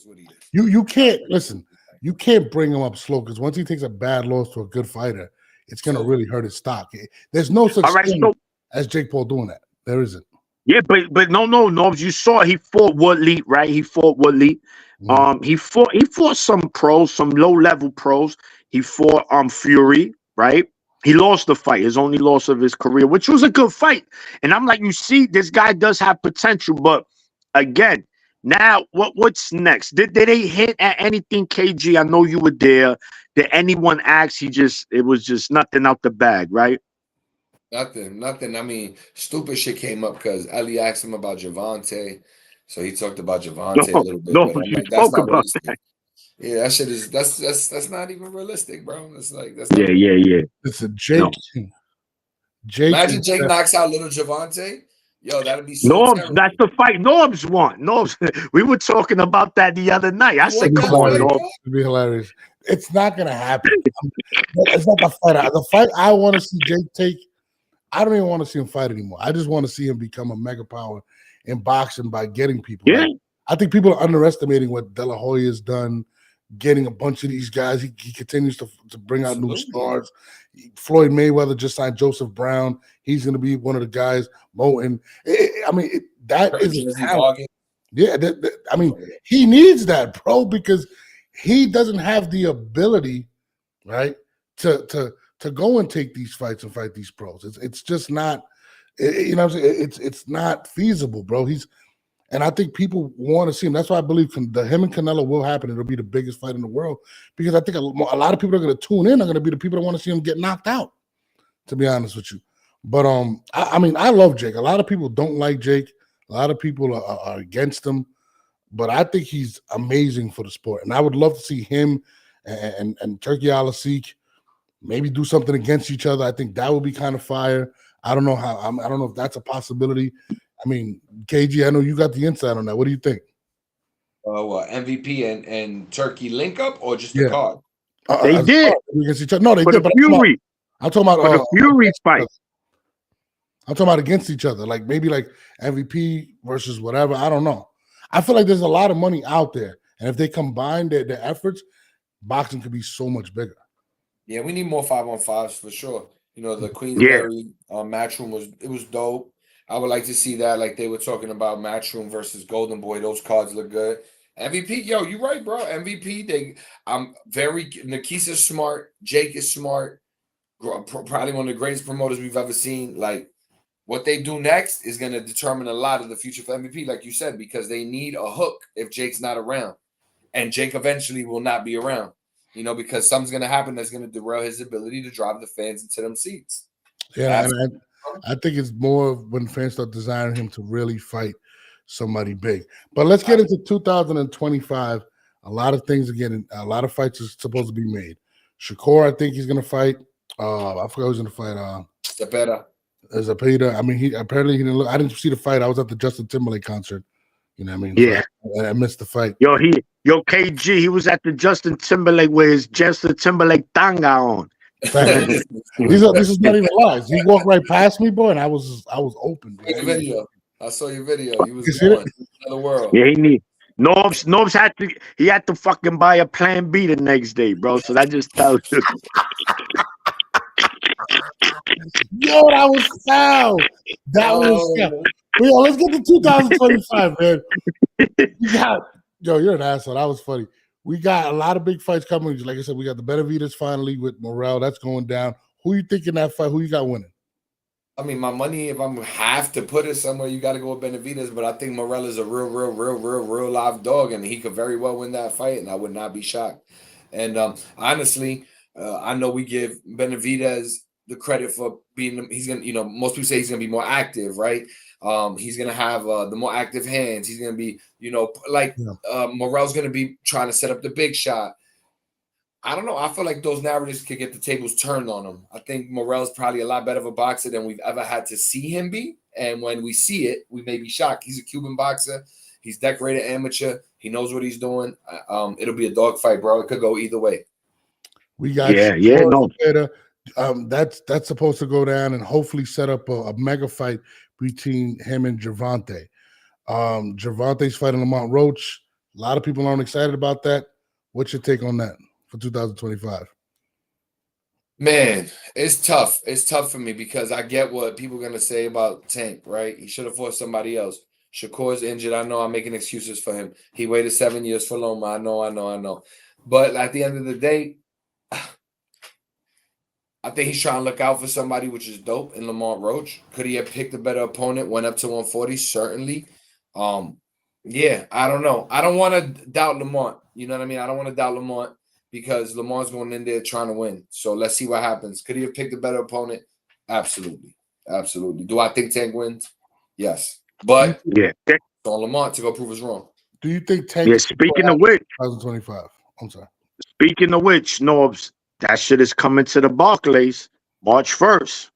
what he is. You can't listen. You can't bring him up slow because once he takes a bad loss to a good fighter, it's gonna really hurt his stock. There's no such thing as Jake Paul doing that. There isn't. Yeah, but no. You saw he fought Woodley, right? He fought Woodley. He fought some pros, some low-level pros. He fought Fury, right? He lost the fight, his only loss of his career, which was a good fight. And I'm like, you see, this guy does have potential, but again, now what's next? Did they hit at anything, KG? I know you were there. Did anyone ask? It was just nothing out the bag, right? Nothing. I mean, stupid shit came up because Ellie asked him about Gervonta. So he talked about Gervonta a little bit. No, but you like, spoke about that. Yeah, that shit is that's not even realistic, bro. It's like that's yeah. Listen, Jake. Imagine Jake knocks out little Gervonta. Yo, that'd be so Norbs, terrible. that's the fight Norbs want. Norbs, we were talking about that the other night. I said, come on, Norbs. It'd be hilarious. It's not gonna happen. It's not the fight. The fight I want to see Jake take. I don't even want to see him fight anymore. I just want to see him become a mega power in boxing by getting people. Yeah. Like, I think people are underestimating what De La Hoya has done, getting a bunch of these guys. He continues to bring out new stars. Floyd Mayweather just signed Joseph Brown. He's going to be one of the guys. Moten. That is talent. Yeah, I mean, he needs that, bro, because he doesn't have the ability, right, to go and take these fights and fight these pros. It's just not, you know what I'm saying? It's not feasible, bro. And I think people want to see him. That's why I believe him and Canelo will happen. It'll be the biggest fight in the world because I think a lot of people are going to tune in are going to be the people that want to see him get knocked out, to be honest with you. But I mean, I love Jake. A lot of people don't like Jake. A lot of people are against him. But I think he's amazing for the sport. And I would love to see him and Turkey Al-Asik maybe do something against each other. I think that would be kind of fire. I don't know I don't know if that's a possibility. I mean, KG, I know you got the insight on that. What do you think? MVP and Turkey link up or just the card? They did. No, they did. But Fury. I'm talking about the Fury fight. I'm talking about against each other, like maybe like MVP versus whatever. I don't know. I feel like there's a lot of money out there, and if they combine their efforts, boxing could be so much bigger. Yeah, we need more 5-on-5s for sure. You know, the Queensberry Matchroom was dope. I would like to see that, like they were talking about Matchroom versus Golden Boy. Those cards look good. MVP, yo, you're right, bro. MVP, Nakisa's smart. Jake is smart. Probably one of the greatest promoters we've ever seen. Like, what they do next is going to determine a lot of the future for MVP, like you said, because they need a hook if Jake's not around. And Jake eventually will not be around, you know, because something's going to happen that's going to derail his ability to drive the fans into them seats. Yeah, and I think it's more when fans start desiring him to really fight somebody big. But let's get into 2025. A lot of things a lot of fights are supposed to be made. Shakur, I think he's going to fight. I forgot who's going to fight. Zapata. I mean, he didn't look. I didn't see the fight. I was at the Justin Timberlake concert. You know what I mean? Yeah. So I missed the fight. Yo, KG, he was at the Justin Timberlake with his Justin Timberlake tanga on. This is not even lies. He walked right past me, boy, and I was open. I saw your video. He was going another world. Yeah, Norbs had to fucking buy a plan B the next day, bro. So that just tells you. Yo, that was foul. That was foul. Yo, let's get to 2025, man. You're an asshole. That was funny. We got a lot of big fights coming. Like I said, we got the Benavidez finally with Morrell. That's going down. Who you think in that fight? Who you got winning? I mean, my money, if I have to put it somewhere, you got to go with Benavidez. But I think Morrell is a real live dog, and he could very well win that fight, and I would not be shocked. And honestly, I know we give Benavidez the credit for being. He's gonna, most people say he's gonna be more active, right? He's gonna have the more active hands. He's gonna be, Morrell's gonna be trying to set up the big shot. I don't know. I feel like those narratives could get the tables turned on him. I think Morrell's probably a lot better of a boxer than we've ever had to see him be. And when we see it, we may be shocked. He's a Cuban boxer. He's decorated amateur. He knows what he's doing. It'll be a dogfight, bro. It could go either way. We got later. That's supposed to go down and hopefully set up a mega fight between him and Gervonta. Gervonta's fighting Lamont Roach. A lot of people aren't excited about that. What's your take on that for 2025? Man, it's tough. It's tough for me because I get what people are going to say about Tank, right? He should have fought somebody else. Shakur's injured. I know I'm making excuses for him. He waited 7 years for Loma. I know. But at the end of the day, I think he's trying to look out for somebody, which is dope, in Lamont Roach. Could he have picked a better opponent, went up to 140? Certainly. Yeah, I don't know. I don't want to doubt Lamont. You know what I mean? I don't want to doubt Lamont because Lamont's going in there trying to win. So let's see what happens. Could he have picked a better opponent? Absolutely. Do I think Tank wins? Yes. But it's on Lamont to go prove us wrong. Do you think Tank? Yeah, speaking of which, 2025. I'm sorry. Speaking of which, Norbs, that shit is coming to the Barclays March 1st.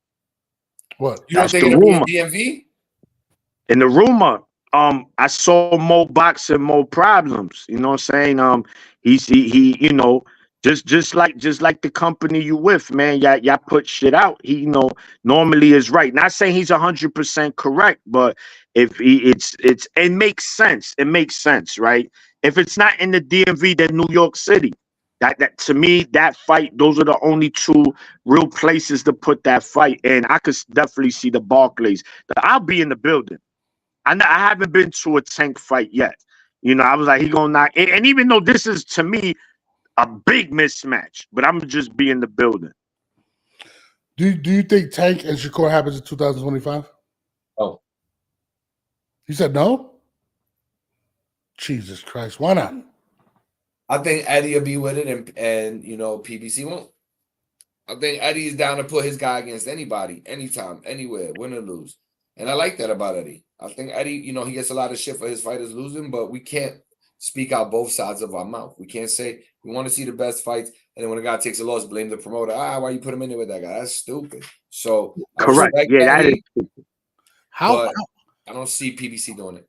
What? You don't think it'll be a DMV? In the rumor, I saw more boxing, more problems. You know what I'm saying? He just like the company you with, man. Y'all put shit out. He normally is right. Not saying he's 100% correct, but if it makes sense. It makes sense, right? If it's not in the DMV, then New York City. That to me, that fight, those are the only two real places to put that fight. And I could definitely see the Barclays. I'll be in the building. I haven't been to a Tank fight yet. I was like, he gonna knock. And even though this is, to me, a big mismatch, but I'm just be in the building. Do you think Tank and Shakur happens in 2025? Oh. You said no? Jesus Christ, why not? I think Eddie will be with it, and PBC won't. I think Eddie's down to put his guy against anybody, anytime, anywhere, win or lose. And I like that about Eddie. I think Eddie, he gets a lot of shit for his fighters losing, but we can't speak out both sides of our mouth. We can't say we want to see the best fights, and then when a guy takes a loss, blame the promoter. Why you put him in there with that guy? That's stupid. So correct. Yeah, that is stupid. I don't see PBC doing it.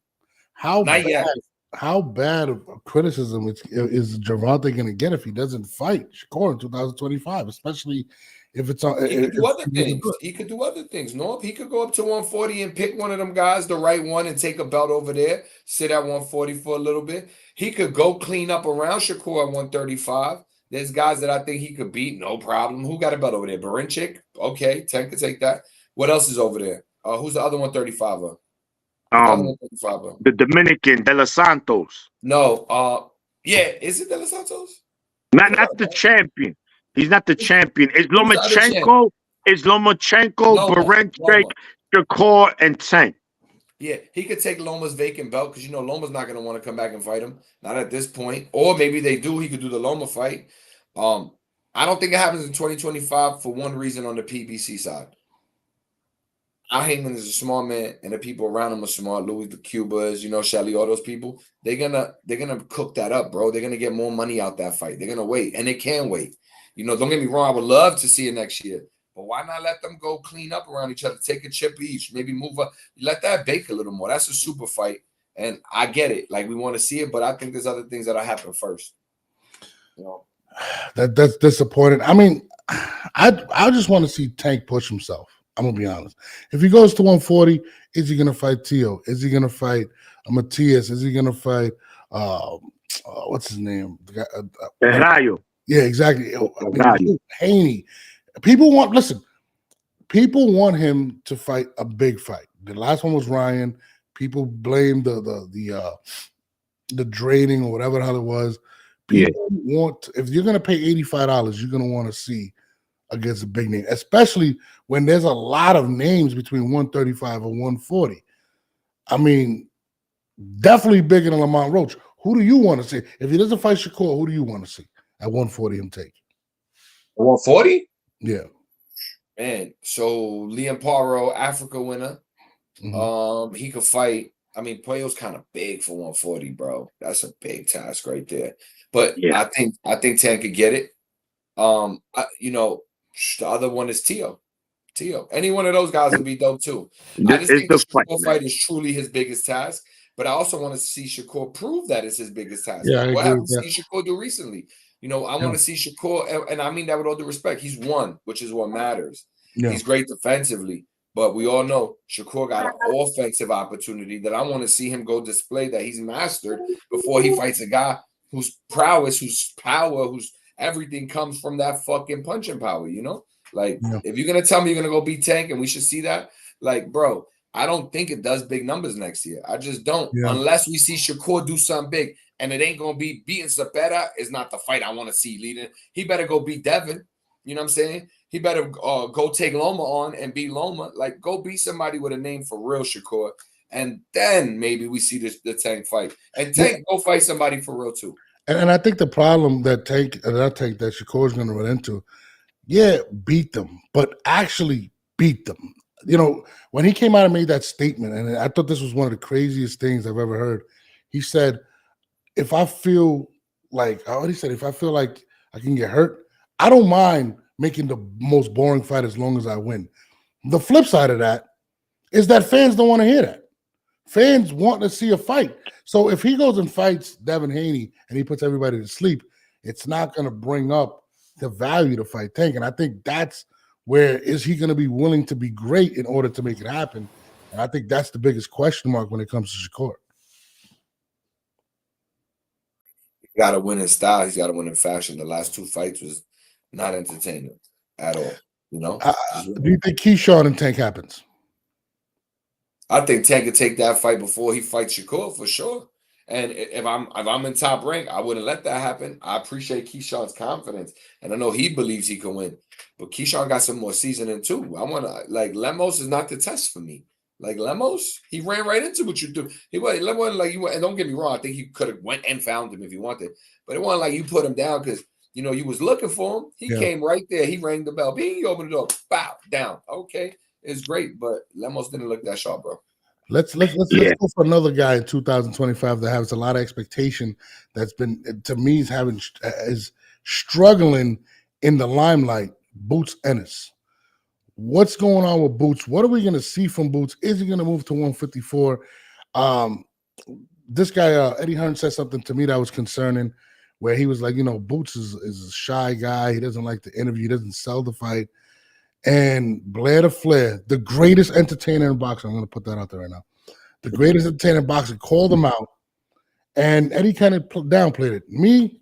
How bad of a criticism is Gervonta going to get if he doesn't fight Shakur in 2025, especially if it's on? He could do other things. He could do other things. No, he could go up to 140 and pick one of them guys, the right one, and take a belt over there, sit at 140 for a little bit. He could go clean up around Shakur at 135. There's guys that I think he could beat, no problem. Who got a belt over there? Barinchik? Okay, Tank could take that. What else is over there? Who's the other 135er? The Dominican De Los Santos. No, is it De Los Santos? Not the champion. He's not the champion. It's Lomachenko. Barenchik, Shakur, and Tank. Yeah, he could take Loma's vacant belt because Loma's not going to want to come back and fight him. Not at this point. Or maybe they do. He could do the Loma fight. I don't think it happens in 2025 for one reason on the PBC side. Heyman is a smart man, and the people around him are smart. Louis the Cubas, Shelly, all those people. They're gonna cook that up, bro. They're gonna get more money out that fight. They're gonna wait, and they can wait. Don't get me wrong. I would love to see it next year, but why not let them go clean up around each other, take a chip each, maybe move up, let that bake a little more. That's a super fight, and I get it. Like we want to see it, but I think there's other things that'll happen first. That's disappointing. I mean, I just want to see Tank push himself. I'm gonna be honest. If he goes to 140, is he gonna fight Tio? Is he gonna fight Matias? Is he gonna fight what's his name? Rayo. Yeah, exactly. Haney. People want him to fight a big fight. The last one was Ryan. People blame the draining or whatever the hell it was. People want, if you're gonna pay $85, you're gonna want to see against a big name, especially when there's a lot of names between 135 and 140. I mean, definitely bigger than Lamont Roach. Who do you want to see? If he doesn't fight Shakur, who do you want to see at 140 him take? 140? Yeah. Man, so Liam Paro, Africa winner. He could fight. I mean, Puello's kind of big for 140, bro. That's a big task right there. But Yeah. I think Tank could get it. The other one is Tio. Any one of those guys would be dope too. I just It's think the the fight, Shakur man. fight is truly his biggest task. But I also want to see Shakur prove that it's his biggest task. Yeah, I What agree have we with that. seen Shakur do recently? I want to see Shakur, and I mean that with all due respect. He's won, which is what matters. Yeah. He's great defensively, but we all know Shakur got an offensive opportunity that I want to see him go display that he's mastered before he fights a guy whose prowess, whose power, whose everything comes from that fucking punching power, Like, if you're gonna tell me you're gonna go beat Tank and we should see that, like, bro, I don't think it does big numbers next year. I just don't, unless we see Shakur do something big, and it ain't gonna be beating Zapata. Is not the fight I want to see leading. He better go beat Devin. You know what I'm saying? He better go take Loma on and beat Loma. Like, go beat somebody with a name for real, Shakur, and then maybe we see the Tank fight. And Tank go fight somebody for real too. And I think the problem that Shakur is going to run into, beat them, but actually beat them. When he came out and made that statement, and I thought this was one of the craziest things I've ever heard. He said, if I feel like I can get hurt, I don't mind making the most boring fight as long as I win. The flip side of that is that fans don't want to hear that. Fans want to see a fight. So if he goes and fights Devin Haney and he puts everybody to sleep, it's not going to bring up the value to fight Tank. And I think that's where is he going to be willing to be great in order to make it happen? And I think that's the biggest question mark when it comes to Shakur. He got to win in style. He's got to win in fashion. The last two fights was not entertaining at all. Do you think Keyshawn and Tank happens? I think Tank could take that fight before he fights Shakur for sure. And if I'm in top rank, I wouldn't let that happen. I appreciate Keyshawn's confidence, and I know he believes he can win. But Keyshawn got some more seasoning too. I want to Lemos is not the test for me. Like Lemos, he ran right into what you do. Lemos like you. And don't get me wrong, I think he could have went and found him if he wanted. But it wasn't like you put him down because you was looking for him. He came right there. He rang the bell. Bing, he opened the door. Bow down. Okay, it's great, but Lemos didn't look that sharp, bro. Let's go for another guy in 2025 that has a lot of expectation. That's been, to me, is struggling in the limelight. Boots Ennis. What's going on with Boots? What are we going to see from Boots? Is he going to move to 154? This guy Eddie Hearn said something to me that was concerning, where he was like, Boots is a shy guy. He doesn't like to interview. He doesn't sell the fight. And Blair the Flair, the greatest entertainer in boxing, I'm going to put that out there right now. The greatest entertainer in boxing called him out, and Eddie kind of downplayed it.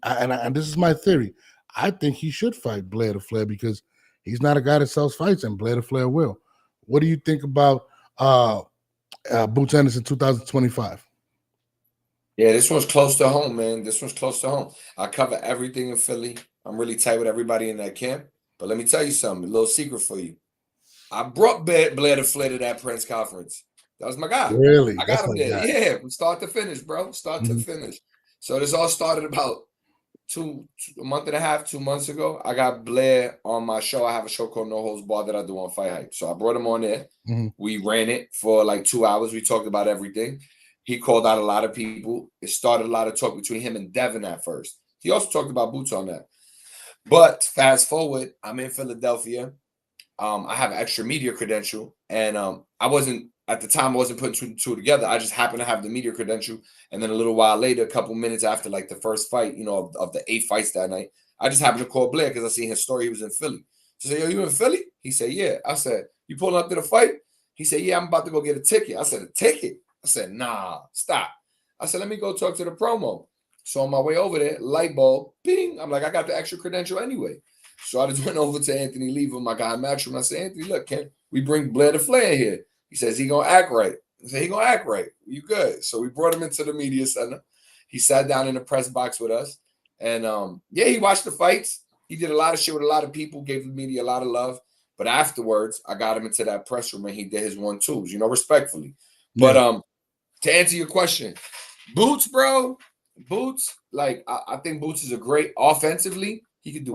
And this is my theory. I think he should fight Blair the Flair because he's not a guy that sells fights, and Blair the Flair will. What do you think about Boots Ennis in 2025? Yeah, this one's close to home, man. This one's close to home. I cover everything in Philly. I'm really tight with everybody in that camp. But let me tell you something, a little secret for you. I brought Blair the Flair to that press conference. That was my guy. Really? I got him there. Yeah, from start to finish, bro. Start to finish. So this all started about a month and a half, 2 months ago. I got Blair on my show. I have a show called No Holds Barred that I do on Fight Hype. So I brought him on there. We ran it for like 2 hours. We talked about everything. He called out a lot of people. It started a lot of talk between him and Devin at first. He also talked about Boots on that. But fast forward, I'm in Philadelphia. I have an extra media credential, and I wasn't putting two and two together. I just happened to have the media credential, and then a little while later, a couple minutes after like the first fight, of the 8 fights that night, I just happened to call Blair because I seen his story. He was in Philly. So I said, "Yo, you in Philly?" He said, "Yeah." I said, "You pulling up to the fight?" He said, "Yeah, I'm about to go get a ticket." I said, "A ticket?" I said, "Nah, stop." I said, "Let me go talk to the promo." So on my way over there, light bulb, bing. I'm like, I got the extra credential anyway. So I just went over to Anthony Lever, my guy in Matchroom. I said, "Anthony, look, can we bring Blair the Flair here?" He says, "He gonna act right." I said, "He gonna act right. You good?" So we brought him into the media center. He sat down in the press box with us. And he watched the fights. He did a lot of shit with a lot of people, gave the media a lot of love. But afterwards, I got him into that press room and he did his 1-2s, respectfully. Yeah. But to answer your question, Boots, bro. Boots, I think Boots is a great offensively. He can do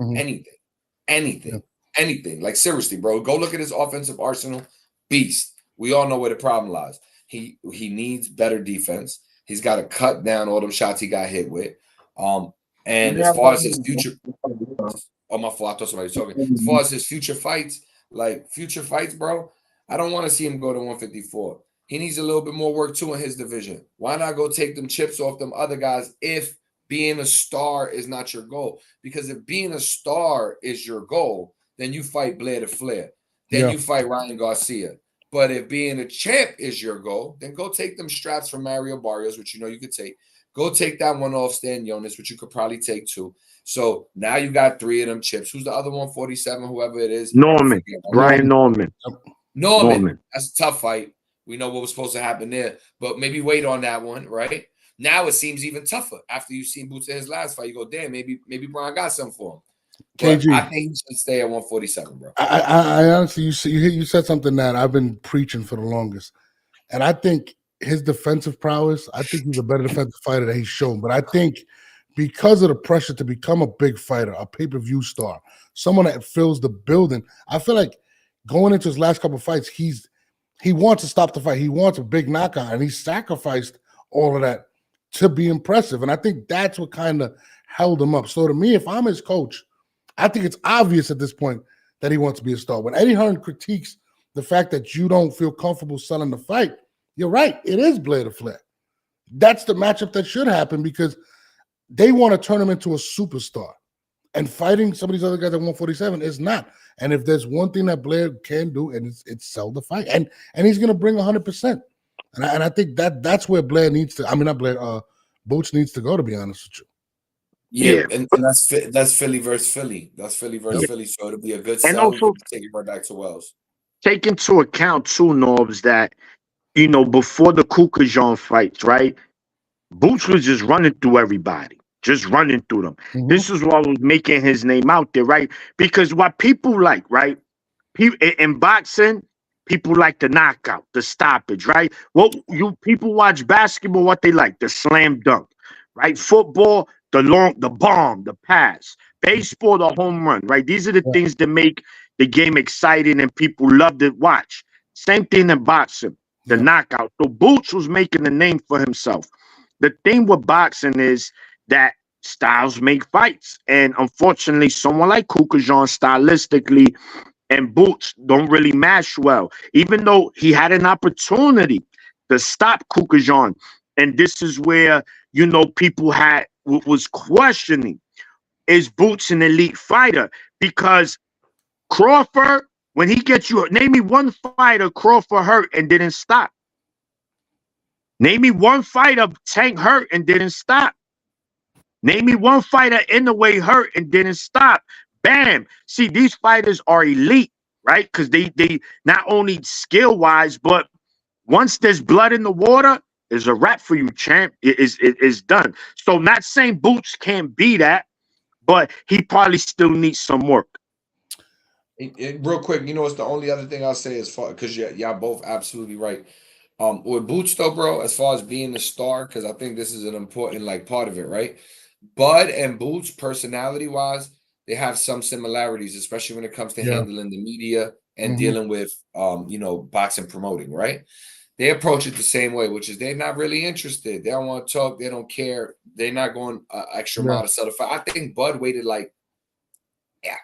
anything. anything. Like seriously, bro. Go look at his offensive arsenal. Beast. We all know where the problem lies. He needs better defense. He's got to cut down all them shots he got hit with. And as far as his future, oh my fault, I thought somebody was talking. As far as his future fights, bro, I don't want to see him go to 154. He needs a little bit more work too in his division. Why not go take them chips off them other guys if being a star is not your goal? Because if being a star is your goal, then you fight Blair to Flair. Then you fight Ryan Garcia. But if being a champ is your goal, then go take them straps from Mario Barrios, which you know you could take. Go take that one off Stan Jonas, which you could probably take too. So now you got 3 of them chips. Who's the other 147, whoever it is? Norman. Brian Norman. Norman. That's a tough fight. We know what was supposed to happen there. But maybe wait on that one, right? Now it seems even tougher. After you've seen Boots in his last fight, you go, damn, maybe Brian got something for him. But KG, I think he should stay at 147, bro. I honestly, you said something that I've been preaching for the longest. And I think his defensive prowess, I think he's a better defensive fighter than he's shown. But I think because of the pressure to become a big fighter, a pay-per-view star, someone that fills the building, I feel like going into his last couple of fights, he wants to stop the fight. He wants a big knockout, and he sacrificed all of that to be impressive. And I think that's what kind of held him up. So to me, if I'm his coach, I think it's obvious at this point that he wants to be a star. When Eddie Hearn critiques the fact that you don't feel comfortable selling the fight, you're right. It is Blair to Flair. That's the matchup that should happen because they want to turn him into a superstar. And fighting some of these other guys at 147 is not. And if there's one thing that Blair can do, and it's sell the fight. And he's going to bring 100%. And I think that's where Blair needs to – I mean, not Blair, Boots needs to go, to be honest with you. Yeah, and that's Philly versus Philly. That's Philly versus Philly, so it'll be a good sell. And also take it right back to Wells. Take into account too, Norbs, that before the Kukajan fights, right? Boots was just running through everybody, just running through them. Mm-hmm. This is what was making his name out there, right? Because what people like, right? In boxing, people like the knockout, the stoppage, right? People watch basketball, what they like, the slam dunk, right? Football, the bomb, the pass. Baseball, the home run, right? These are the things that make the game exciting and people love to watch. Same thing in boxing, the knockout. So Boots was making a name for himself. The thing with boxing is that styles make fights. And unfortunately, someone like Kukajan stylistically and Boots don't really match well, even though he had an opportunity to stop Kukajan. And this is where, people was questioning, is Boots an elite fighter? Because Crawford, when he gets you, name me one fighter Crawford hurt and didn't stop. Name me one fighter Tank hurt and didn't stop. Name me one fighter Inoue hurt and didn't stop. Bam. See, these fighters are elite, right? Because they not only skill-wise, but once there's blood in the water, it's a wrap for you, champ. It is done. So not saying Boots can't be that, but he probably still needs some work. Real quick, it's the only other thing I'll say is because y'all both absolutely right. With Boots though, bro, as far as being a star, because I think this is an important part of it, right? Bud and Boots, personality-wise, they have some similarities, especially when it comes to handling the media and dealing with boxing promoting, right? They approach it the same way, which is they're not really interested. They don't want to talk. They don't care. They're not going extra mile to sell the fight. I think Bud waited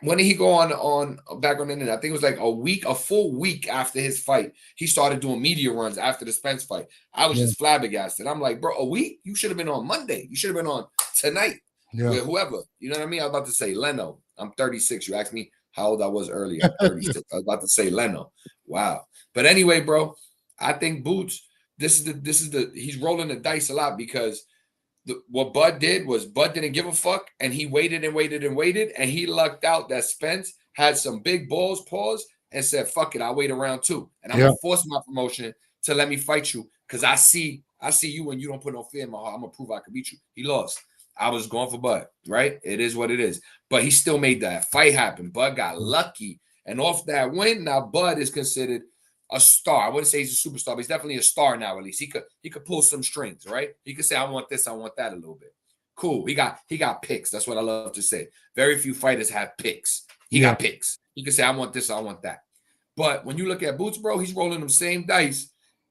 when did he go on back on the internet? I think it was a full week after his fight. He started doing media runs after the Spence fight. I was just flabbergasted. I'm like, bro, a week? You should have been on Monday. You should have been on tonight with whoever. You know what I mean? I was about to say Leno. I'm 36. You asked me how old I was earlier. I'm 36. I was about to say Leno. Wow. But anyway, bro, I think Boots, he's rolling the dice a lot because what Bud did was Bud didn't give a fuck, and he waited and waited and waited, and he lucked out that Spence had some big balls paused and said, fuck it, I'll wait around too. And I'm going to force my promotion to let me fight you because I see you and you don't put no fear in my heart. I'm going to prove I can beat you. He lost. I was going for Bud, right? It is what it is. But he still made that fight happen. Bud got lucky. And off that win, now Bud is considered a star. I wouldn't say he's a superstar, but he's definitely a star now. At least he could pull some strings, right? He could say, "I want this, I want that," a little bit. Cool. He got picks. That's what I love to say. Very few fighters have picks. He got picks. He can say, I want this, I want that. But when you look at Boots, bro, he's rolling them same dice.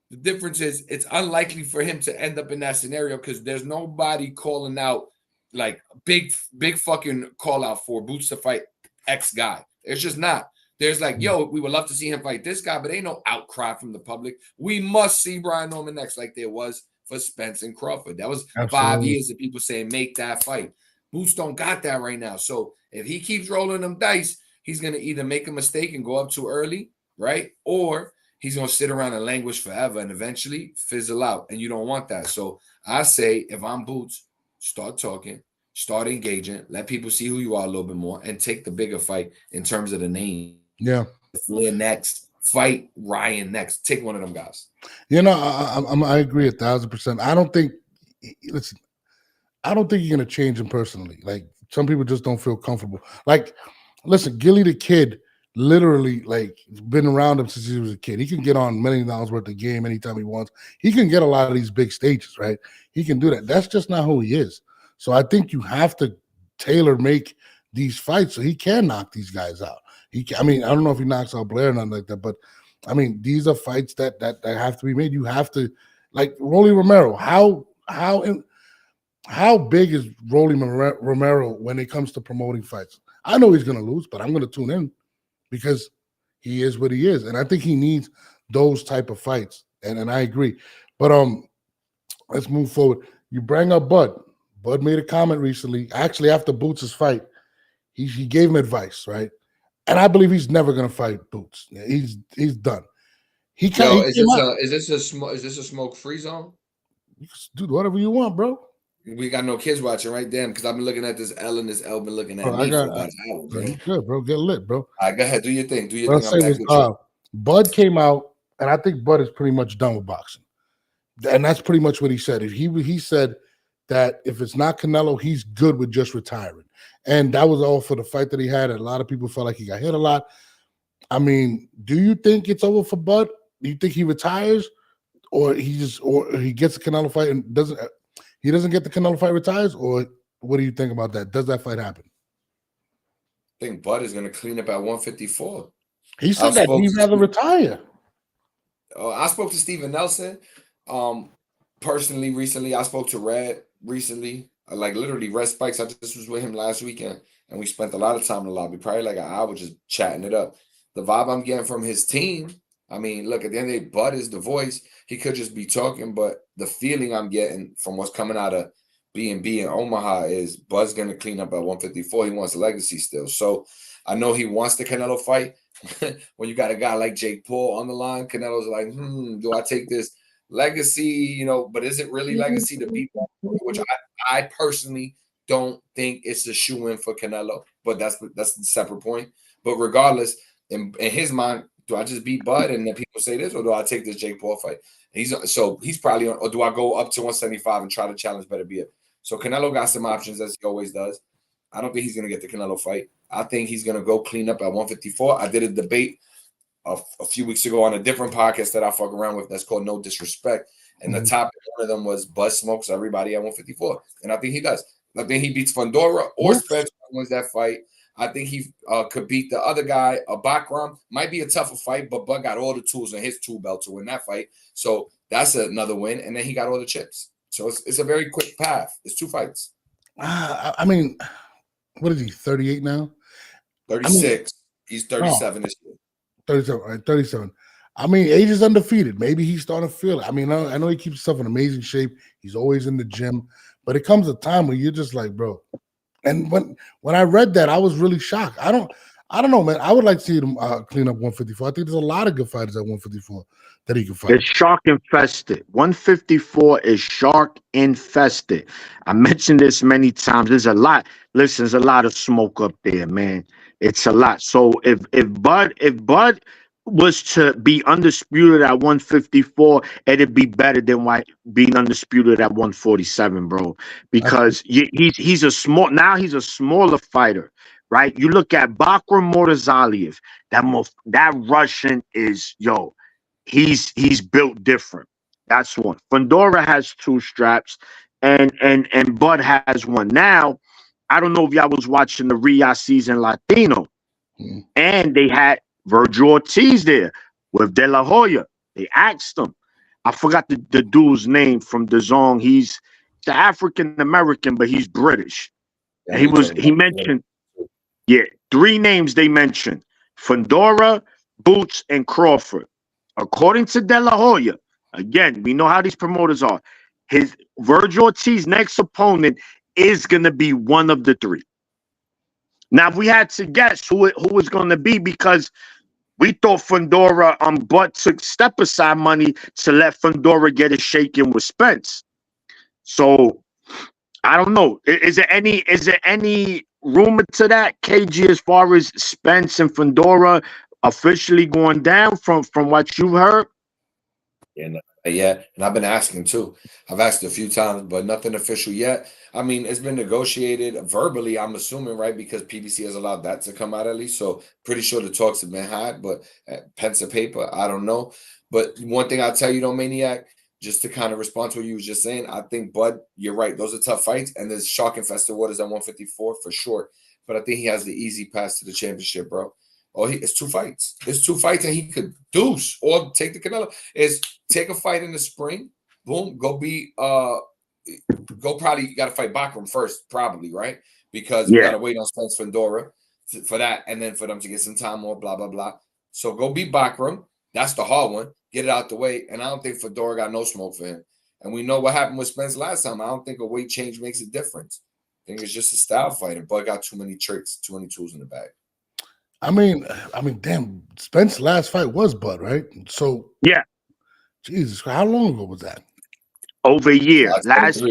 The difference is it's unlikely for him to end up in that scenario because there's nobody calling out like big fucking call out for Boots to fight X guy. It's just not. There's like, yo, we would love to see him fight this guy, but ain't no outcry from the public. We must see Brian Norman next, like there was for Spence and Crawford. That was 5 years of people saying make that fight. Boots don't got that right now. So if he keeps rolling them dice, he's gonna either make a mistake and go up too early, right? Or he's going to sit around and languish forever and eventually fizzle out. And you don't want that. So I say, if I'm Boots, start talking, start engaging, let people see who you are a little bit more and take the bigger fight in terms of the name. Yeah. Blair next, fight Ryan next. Take one of them guys. You know, I agree 1,000%. I don't think you're going to change him personally. Like some people just don't feel comfortable. Like, listen, Gilly the Kid, literally, like, been around him since he was a kid. He can get on $1 million worth of game anytime he wants. He can get a lot of these big stages, right? He can do that. That's just not who he is. So I think you have to tailor make these fights so he can knock these guys out. I mean, I don't know if he knocks out Blair or nothing like that, but I mean, these are fights that have to be made. You have to, like Rolly Romero. How big is Rolly Romero when it comes to promoting fights? I know he's going to lose, but I'm going to tune in. Because he is what he is. And I think he needs those type of fights. And I agree. But let's move forward. You bring up Bud. Bud made a comment recently. Actually, after Boots' fight, he gave him advice, right? And I believe he's never gonna fight Boots. He's done. Is this a smoke-free zone? You can do whatever you want, bro. We got no kids watching, right? Damn, because I've been looking at this L and this L been looking at me for about an hour. Bro. You good, bro. Get lit, bro. All right, go ahead. Do your thing. Bud came out, and I think Bud is pretty much done with boxing. And that's pretty much what he said. He said that if it's not Canelo, he's good with just retiring. And that was all for the fight that he had. And a lot of people felt like he got hit a lot. I mean, do you think it's over for Bud? Do you think he retires? Or he gets a Canelo fight and doesn't get the Canelo fight, retires? Or what do you think about that? Does that fight happen? I think Bud is going to clean up at 154. He said that he'd rather retire. I spoke to Steven Nelson personally recently. I spoke to Red recently. Like literally Red Spikes. I just was with him last weekend, and we spent a lot of time in the lobby, probably like an hour just chatting it up. The vibe I'm getting from his team, I mean, look, at the end of the day, Bud is the voice. He could just be talking, but the feeling I'm getting from what's coming out of B&B in Omaha is Bud's going to clean up at 154. He wants a legacy still. So I know he wants the Canelo fight. When you got a guy like Jake Paul on the line, Canelo's like, do I take this legacy? You know, but is it really legacy to beat that? Which I personally don't think it's a shoe-in for Canelo, but that's the separate point. But regardless, in his mind, do I just beat Bud and then people say this, or do I take this Jake Paul fight? He's probably on, or do I go up to 175 and try to challenge Benavidez? So Canelo got some options as he always does. I don't think he's going to get the Canelo fight. I think he's going to go clean up at 154. I did a debate a few weeks ago on a different podcast that I fuck around with that's called No Disrespect. And the topic, one of them was Bud smokes everybody at 154. And I think he does. I think he beats Fundora or Spence wins that fight. I think he could beat the other guy, Bakram. Might be a tougher fight, but Bud got all the tools in his tool belt to win that fight. So that's another win. And then he got all the chips. So it's a very quick path. It's 2 fights. I mean, what is he, 38 now? 36. He's 37 this year. 37, right? 37. I mean, age is undefeated. Maybe he's starting to feel it. I mean, I know he keeps himself in amazing shape. He's always in the gym. But it comes a time where you're just like, bro. And when I read that, I was really shocked. I don't know, man. I would like to see him clean up 154. I think there's a lot of good fighters at 154 that he can fight. It's shark infested. 154 is shark infested. I mentioned this many times. There's a lot. Listen, there's a lot of smoke up there, man. It's a lot. So if Bud was to be undisputed at 154, it'd be better than being undisputed at 147, bro. Because he's a smaller fighter, right? You look at Bakram Mortazaliev, that Russian is he's built different. That's one. Fundora has 2 straps. and Bud has one. Now, I don't know if y'all was watching the Riyadh season Latino, and they had Virgil Ortiz there with De La Hoya. They asked him. I forgot the dude's name from the zone. He's the African American, but he's British. Yeah, He mentioned, yeah, 3 names they mentioned: Fundora, Boots, and Crawford. According to De La Hoya, again, we know how these promoters are. His Virgil Ortiz's next opponent is gonna be one of the 3. Now, if we had to guess who it was gonna be, because we thought Fundora Bud took step aside money to let Fundora get it shaken with Spence. So I don't know. Is there any rumor to that, KG, as far as Spence and Fundora officially going down from what you've heard? Yeah, and I've been asking too. I've asked a few times, but nothing official yet. I mean, it's been negotiated verbally, I'm assuming, right? Because PBC has allowed that to come out at least. So pretty sure the talks have been had, but pen to paper, I don't know. But one thing I'll tell you though, Maniac, just to kind of respond to what you was just saying, I think Bud, you're right. Those are tough fights, and there's shock infested waters at 154 for sure. But I think he has the easy pass to the championship, bro. Oh, it's 2 fights. It's 2 fights, and he could deuce or take the Canelo. Is take a fight in the spring, boom, go probably you got to fight Bakram first, probably, right? Because you got to wait on Spence Fundora for that, and then for them to get some time more, blah, blah, blah. So go beat Bakram. That's the hard one. Get it out the way. And I don't think Fundora got no smoke for him. And we know what happened with Spence last time. I don't think a weight change makes a difference. I think it's just a style fight, and Bud got too many tricks, too many tools in the bag. I mean, damn, Spence's last fight was Bud, right? So yeah, Jesus, how long ago was that? Over a year. Last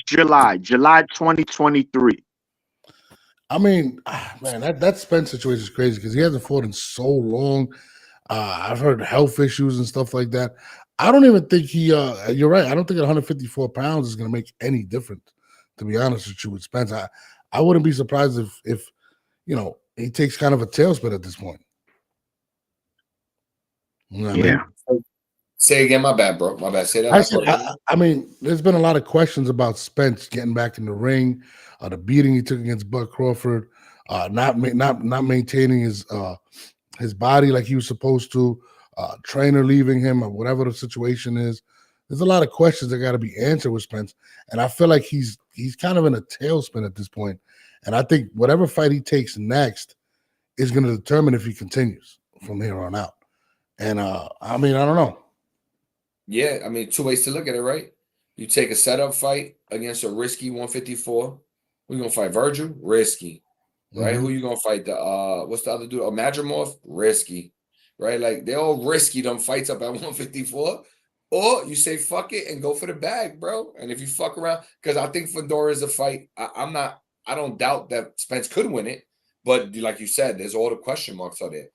July 2023. I mean, man, that Spence situation is crazy because he hasn't fought in so long. I've heard health issues and stuff like that. I don't even think you're right. I don't think 154 pounds is going to make any difference, to be honest with you, with Spence. I wouldn't be surprised if you know, he takes kind of a tailspin at this point. You know what I mean? Say again, my bad, bro. My bad. Say that. I mean, there's been a lot of questions about Spence getting back in the ring, the beating he took against Bud Crawford, not maintaining his body like he was supposed to, trainer leaving him, or whatever the situation is. There's a lot of questions that got to be answered with Spence, and I feel like he's kind of in a tailspin at this point. And I think whatever fight he takes next is going to determine if he continues from here on out. And I mean, I don't know. Yeah, I mean, 2 ways to look at it, right? You take a setup fight against a risky 154. Who you gonna fight? Virgil? Risky. Right? Who you gonna fight? What's the other dude? Madrimov? Risky. Right? Like, they're all risky, them fights up at 154. Or you say fuck it and go for the bag, bro. And if you fuck around, because I think Fundora is a fight. I don't doubt that Spence could win it, but like you said, there's all the question marks out there.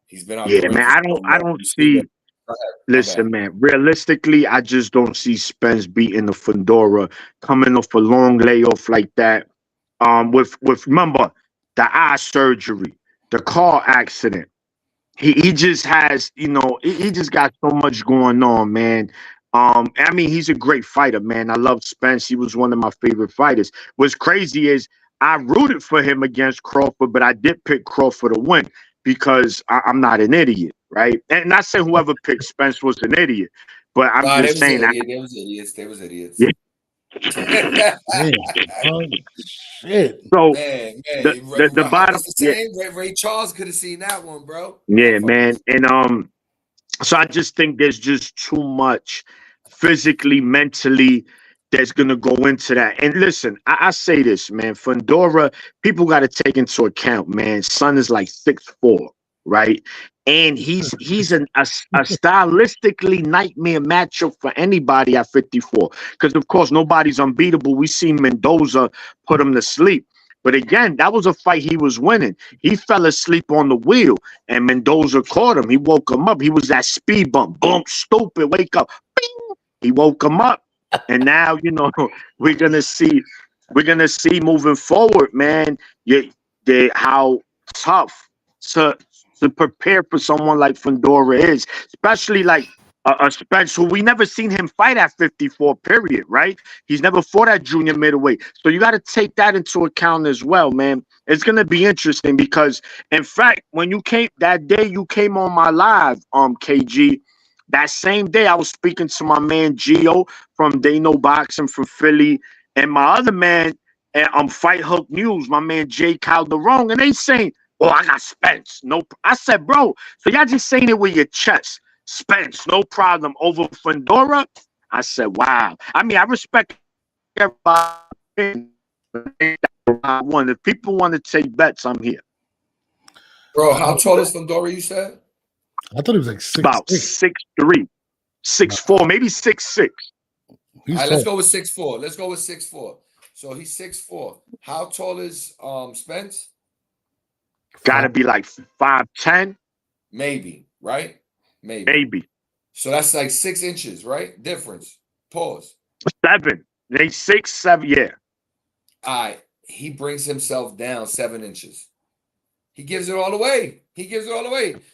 He's been out there. Yeah, man, I don't see. Listen, man, realistically, I just don't see Spence beating the Fundora coming off a long layoff like that. With remember the eye surgery, the car accident. He just has, you know, he just got so much going on, man. I mean, he's a great fighter, man. I love Spence. He was one of my favorite fighters. What's crazy is I rooted for him against Crawford, but I did pick Crawford to win because I'm not an idiot, right? And not saying whoever picked Spence was an idiot, but I'm just saying that there was idiots. There was idiots. Yeah. Shit. So man, the bottom, Ray Charles could have seen that one, bro. Yeah, man, and so I just think there's just too much physically, mentally that's gonna go into that. And listen, I say this, man, Fundora, people got to take into account, man. Son is like 6'4", right? And he's a stylistically nightmare matchup for anybody at 54. Because of course nobody's unbeatable. We seen Mendoza put him to sleep. But again, that was a fight he was winning. He fell asleep on the wheel, and Mendoza caught him. He woke him up. He was that speed bump. Boom, stupid, wake up. Bing! He woke him up. And now, you know, we're gonna see moving forward, man. How tough to prepare for someone like Fundora is, especially like Spence, who we never seen him fight at 54, period, right? He's never fought at junior middleweight. So you got to take that into account as well, man. It's going to be interesting because, in fact, when you came that day, you came on my live, KG. That same day, I was speaking to my man Gio from They Know Boxing from Philly, and my other man at Fight Hook News, my man Jay Calderon, and they saying, "Oh, I got Spence." No, I said, bro, so y'all just saying it with your chest. Spence, no problem. Over Fundora, I said, wow. I mean, I respect everybody. If people want to take bets, I'm here. Bro, how tall is Fundora, you said? I thought he was like 6'6". About 6'3", 6'4", maybe 6'6". All right, let's go with 6'4". Let's go with 6'4". So he's 6'4". How tall is Spence? Gotta be like 5'10". Maybe, right? Maybe. So that's like 6 inches, right? Difference. Pause. 7. They 6, 7, yeah. All right. He brings himself down 7 inches. He gives it all away.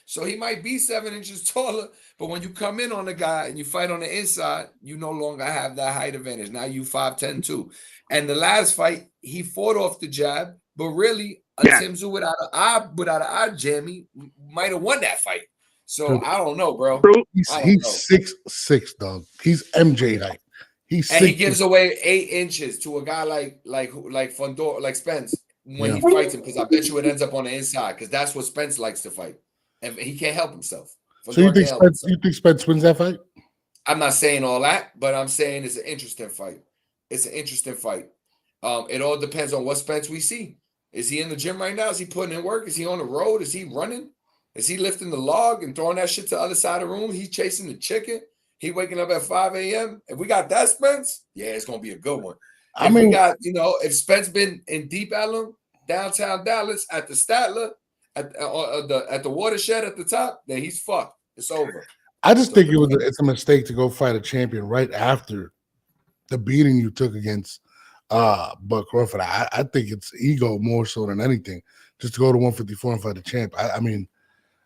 So he might be 7 inches taller, but when you come in on the guy and you fight on the inside, you no longer have that height advantage. Now you 5'10" too. And the last fight, he fought off the jab, but really, Timzu without an eye jammy might have won that fight. So I don't know, bro. He's 6'6", dog. He's MJ height. He's and he gives away 8 inches to a guy like Fundora, like Spence when he fights him, because I bet you it ends up on the inside, because that's what Spence likes to fight, and he can't help himself. So you think Spence wins that fight? I'm not saying all that, but I'm saying it's an interesting fight. It all depends on what Spence we see. Is he in the gym right now? Is he putting in work? Is he on the road? Is he running? Is he lifting the log and throwing that shit to the other side of the room? He's chasing the chicken. He waking up at 5 a.m. If we got that Spence, yeah, it's gonna be a good one. We got, if Spence been in Deep Ellum, downtown Dallas, at the Statler, at the watershed at the top, then he's fucked. It's over. I just think it's a mistake to go fight a champion right after the beating you took against Buck Crawford. I think it's ego more so than anything, just to go to 154 and fight the champ. I mean,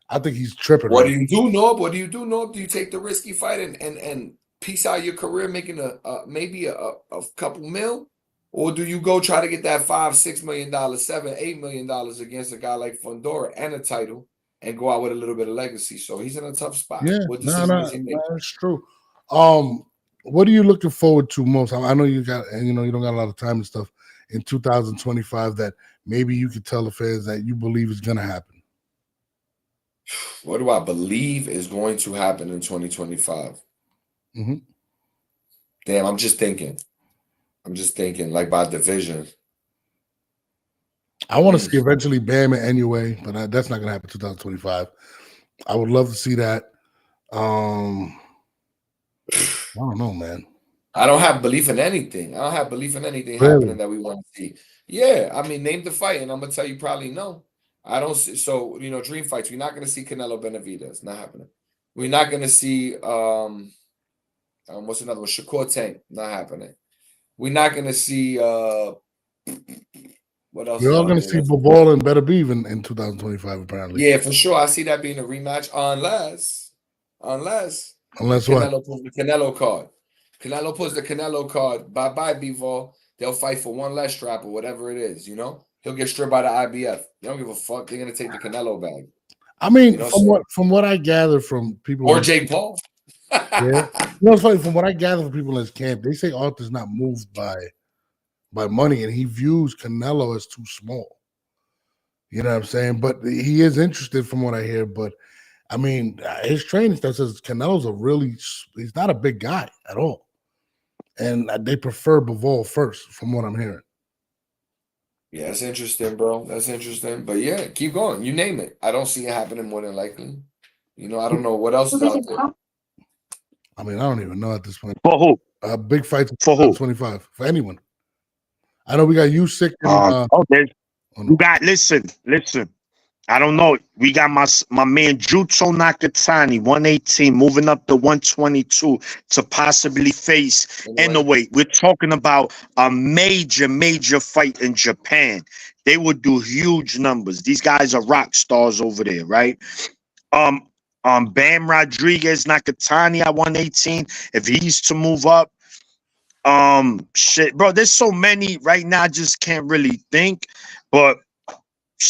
I think he's tripping. What do you do, Norb? Do you take the risky fight and piece out your career, making maybe a couple mil? Or do you go try to get that $5-6 million, $7-8 million against a guy like Fundora and a title and go out with a little bit of legacy? So he's in a tough spot. Yeah, that's true. What are you looking forward to most? I know you don't got a lot of time and stuff in 2025 that maybe you could tell the fans that you believe is going to happen. What do I believe is going to happen in 2025? Mm-hmm. Damn, I'm just thinking like by division. I want to see eventually Bam and anyway, but that's not going to happen in 2025. I would love to see that. I don't know, man. I don't have belief in anything. Happening that we want to see. Yeah, I mean, name the fight, and I'm gonna tell you probably no. I don't see. So dream fights. We're not gonna see Canelo Benavidez. Not happening. We're not gonna see what's another one? Shakur Tank. Not happening. We're not gonna see what else? You're all gonna see Bobal and Better Beef in 2025, apparently. Yeah, for sure. I see that being a rematch unless Canelo pulls the Canelo card. Canelo pulls the Canelo card. Bye-bye, Bivol. They'll fight for one less strap or whatever it is, He'll get stripped by the IBF. They don't give a fuck. They're going to take the Canelo bag. I mean, from what I gather from people... Or Jake Paul. Yeah. It's funny. From what I gather from people in his camp, they say Arthur's not moved by money, and he views Canelo as too small. You know what I'm saying? But he is interested from what I hear, but I mean, his training stuff says Canelo's he's not a big guy at all. And they prefer Bivol first, from what I'm hearing. Yeah, that's interesting, bro. That's interesting. But yeah, keep going. You name it. I don't see it happening more than likely. I don't know what else is out there. I mean, I don't even know at this point. For who? Big fights for who? 25 for anyone. I know we got you sick. You got listen. I don't know. We got my man Jutsu Nakatani, 118, moving up to 122 to possibly face Inoue. We're talking about a major fight in Japan. They would do huge numbers. These guys are rock stars over there, right? Bam Rodriguez, Nakatani at 118. If he's to move up, shit, bro. There's so many right now. I just can't really think, but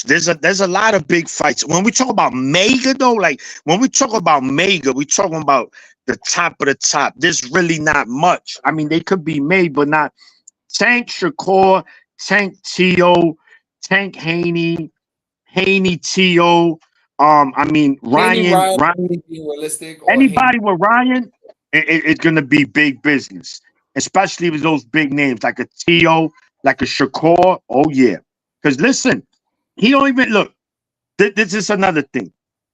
there's a lot of big fights. When we talk about mega though, like when we talk about mega, we talking about the top of the top. There's really not much. I mean, they could be made, but not Tank Shakur, Tank T.O., Tank Haney, Haney T.O. I mean Ryan, being realistic, or anybody with Ryan, it's gonna be big business, especially with those big names like a T.O., like a Shakur. Oh yeah, because listen, he don't even look. This is another thing.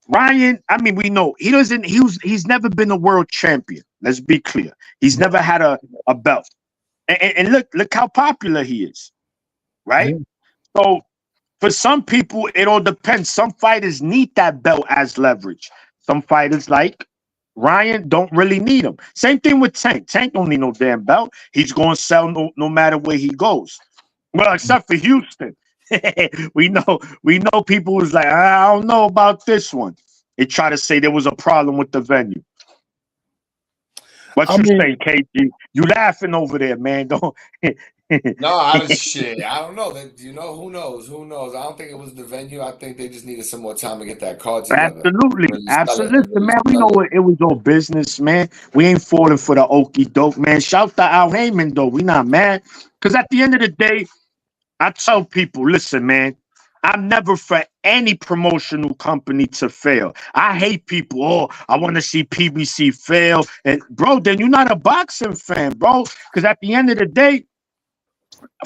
Ryan, I mean, we know he doesn't. He's never been a world champion. Let's be clear. He's never had a belt. And look how popular he is, right? Yeah. So for some people, it all depends. Some fighters need that belt as leverage. Some fighters like Ryan don't really need them. Same thing with Tank. Tank don't need no damn belt. He's going to sell no matter where he goes. Well, except for Houston. we know people was like, I don't know about this one. They try to say there was a problem with the venue. What you say, KG? You laughing over there, man? Don't. No, I was shit. I don't know. You know, who knows? Who knows? I don't think it was the venue. I think they just needed some more time to get that card together. Absolutely, Really absolutely, man. We know it was all business, man. We ain't falling for the okie doke, man. Shout to Al Heyman though. We not mad, because at the end of the day, I tell people, listen, man. I'm never for any promotional company to fail. I hate people. Oh, I want to see PBC fail. And bro, then you're not a boxing fan, bro. Because at the end of the day,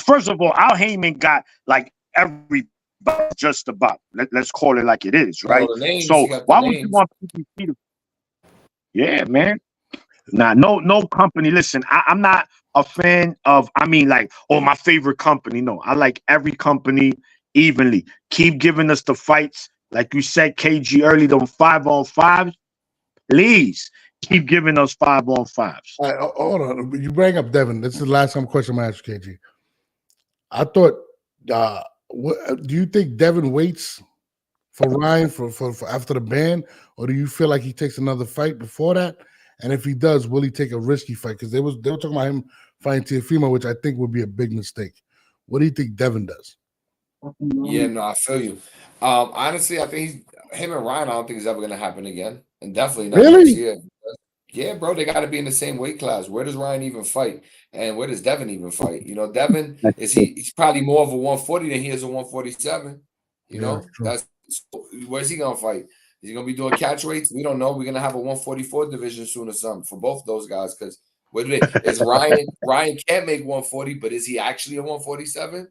first of all, Al Heyman got like every just about. Let's call it like it is, right? So why would you want PBC to? Yeah, man. Nah, no company. Listen, I'm not a fan of. I mean, like, oh, my favorite company. No, I like every company evenly. Keep giving us the fights, like you said, KG early, them 5-on-5s. Please keep giving us 5-on-5s. All right, hold on. You bring up Devin. This is the last time question I'm gonna ask you, KG. I thought, do you think Devin waits for Ryan for after the ban, or do you feel like he takes another fight before that? And if he does, will he take a risky fight? Because they were talking about him fighting Teofimo, which I think would be a big mistake. What do you think Devin does? Yeah, no, I feel you. Honestly, I think him and Ryan, I don't think it's ever going to happen again, and definitely not next year. Yeah, bro, they got to be in the same weight class. Where does Ryan even fight, and where does Devin even fight? You know, Devin he's probably more of a 140 than he is a 147. You know, where's he gonna fight? Is he gonna be doing catch weights? We don't know. We're gonna have a 144 division soon or something for both those guys. Because what is Ryan? Ryan can't make 140, but is he actually a 147?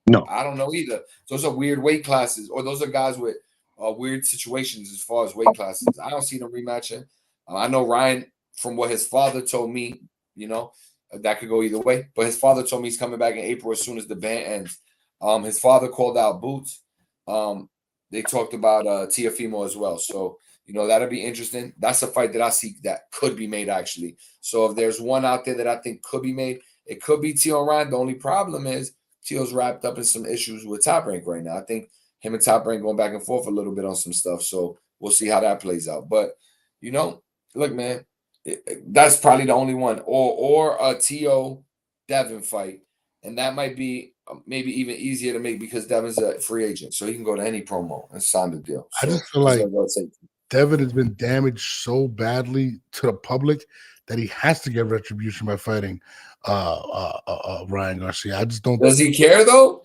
No, I don't know either. Those are weird weight classes, or those are guys with weird situations as far as weight classes. I don't see them rematching. I know Ryan, from what his father told me, you know, that could go either way. But his father told me he's coming back in April as soon as the ban ends. His father called out Boots. They talked about Teofimo as well. So, you know, that'll be interesting. That's a fight that I see that could be made, actually. So if there's one out there that I think could be made, it could be Teo and Ryan. The only problem is Teo's wrapped up in some issues with Top Rank right now. I think him and Top Rank going back and forth a little bit on some stuff. So we'll see how that plays out. But, you know, look, man, that's probably the only one. Or a Teo Devin fight. And that might be maybe even easier to make because Devin's a free agent. So he can go to any promo and sign the deal. So I just feel like Devin has been damaged so badly to the public that he has to get retribution by fighting Ryan Garcia. I just don't. Does he care though?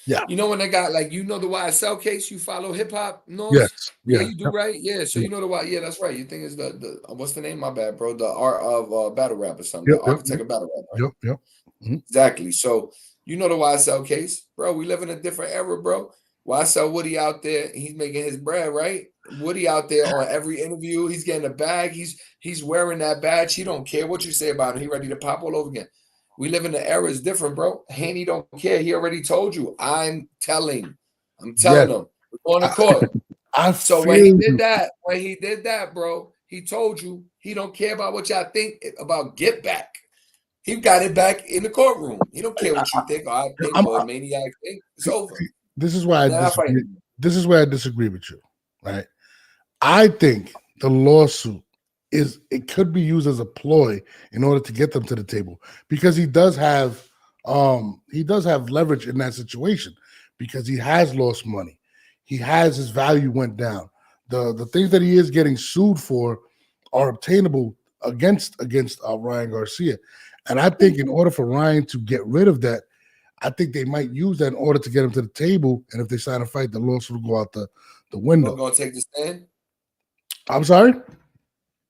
Yeah. You know when they got like, you know, the YSL case, you follow hip hop? No. Yes. Yeah, you do, right? Yeah. So you know the why? Yeah, that's right. You think it's the what's the name? My bad, bro. The art of battle rap or something. The architect of battle rap. Right? Yep. Mm-hmm. Exactly. So you know the YSL case, bro. We live in a different era, bro. YSL Woody out there, he's making his bread, right? Woody out there on every interview, he's getting a bag. He's wearing that badge. He don't care what you say about him. He ready to pop all over again. We live in the era is different, bro. Haney don't care. He already told you. I'm telling him. We're going to court. So when he did that, bro, he told you he don't care about what y'all think about get back. He got it back in the courtroom. He don't care what you think. I think or maniac think. It's over. This is why I disagree. This is where I disagree with you, right? I think the lawsuit it could be used as a ploy in order to get them to the table, because he does have leverage in that situation, because he has lost money. He has his value went down. The things that he is getting sued for are obtainable against Ryan Garcia. And I think in order for Ryan to get rid of that, I think they might use that in order to get him to the table. And if they sign a fight, the lawsuit will go out the window. Going to take the stand? I'm sorry?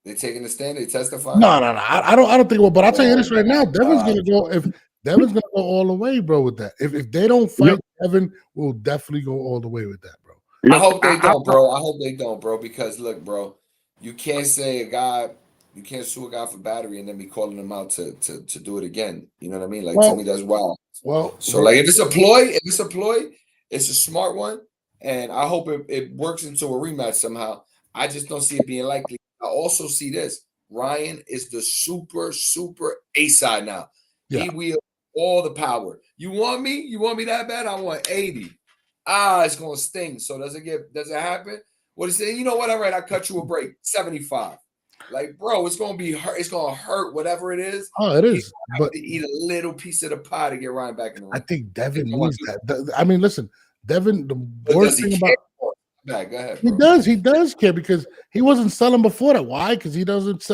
They taking the stand? They testifying? No. I don't think. Well, but I'll tell you this right now. Devin's gonna go. If Devin's gonna go all the way, bro, with that. If they don't fight, Devin will definitely go all the way with that, bro. I hope they don't, bro. I hope they don't, bro. Because look, bro, you can't say you can't sue a guy for battery and then be calling him out to do it again. You know what I mean? Like, to me, that's wild. Well, so like, if it's a ploy, it's a smart one, and I hope it works into a rematch somehow. I just don't see it being likely. I also see this. Ryan is the super A-side now. Yeah. He wields all the power. You want me? You want me that bad? I want 80. It's gonna sting. So does it happen? What is it? You know what? All right, I cut you a break. 75. Like, bro, it's gonna be hurt. It's gonna hurt whatever it is. Oh, it is. But to eat a little piece of the pie to get Ryan back in the ring. I think Devin needs that. I mean, listen, Devin. The worst thing about go ahead, bro. He does care, because he wasn't selling before that. Why? Because he doesn't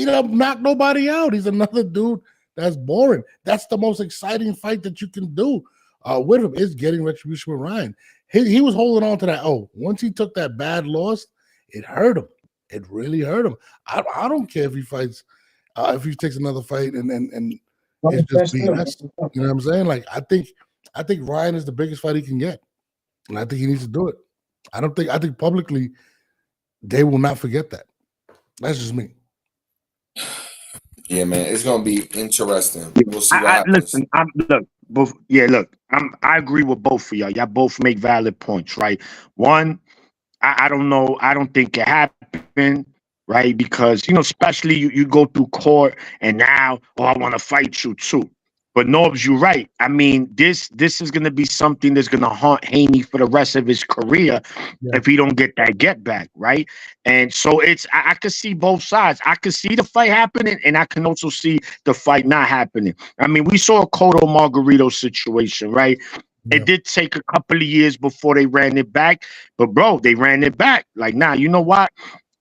knock nobody out. He's another dude that's boring. That's the most exciting fight that you can do with him, is getting retribution with Ryan. He was holding on to that. Once he took that bad loss, it hurt him. It really hurt him. I don't care if he fights, if he takes another fight and it's just BS. You know what I'm saying? Like, I think Ryan is the biggest fight he can get, and I think he needs to do it. I think publicly they will not forget that. That's just me. Yeah, man, it's gonna be interesting. We'll see what happens. Listen, I agree with both of y'all. Y'all both make valid points, right? One, I don't know. I don't think it happened, right? Because, especially you go through court and now, I want to fight you too. But Norbs, you're right. I mean, this is going to be something that's going to haunt Haney for the rest of his career if he don't get that get back, right? And so I could see both sides. I could see the fight happening, and I can also see the fight not happening. I mean, we saw a Cotto Margarito situation, right? Yeah. It did take a couple of years before they ran it back, but bro, they ran it back. Like, you know what?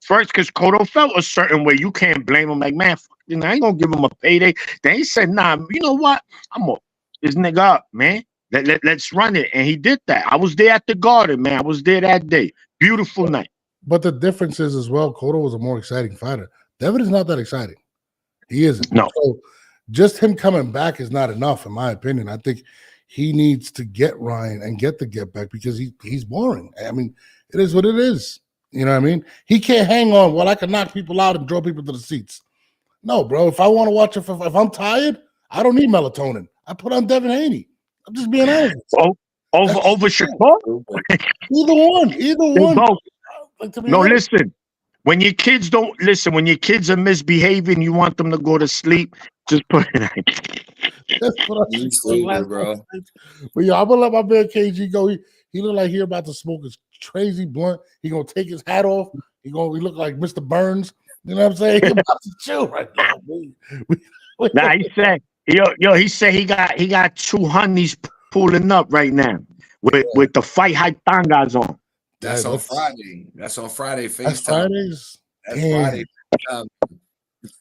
First, because Cotto felt a certain way, you can't blame him. Like, man, I ain't gonna give him a payday. Then he said, nah, you know what? I'm gonna this nigga up, man. Let's run it. And he did that. I was there at the Garden, man. I was there that day. Beautiful night. But the difference is as well, Cotto was a more exciting fighter. Devin is not that exciting. He isn't. No. So just him coming back is not enough, in my opinion. I think he needs to get Ryan and get the get back, because he's boring. I mean, it is what it is. You know what I mean? He can't hang on. Well, I can knock people out and draw people to the seats. No, bro. If I want to watch it, if I'm tired, I don't need melatonin. I put on Devin Haney. I'm just being honest. Over Shakur? Either one. Both. No, listen. When your kids are misbehaving, you want them to go to sleep, just put it on. That's what I'm saying, bro. But I'm gonna let my man KG go. He look like he about to smoke his crazy blunt. He gonna take his hat off. He look like Mr. Burns. You know what I'm saying? He about to chill right now. He said he got 2 honeys pulling up right now with the fight hype tangas on. That's on Friday. That's on Friday. That's Fridays. That's Friday.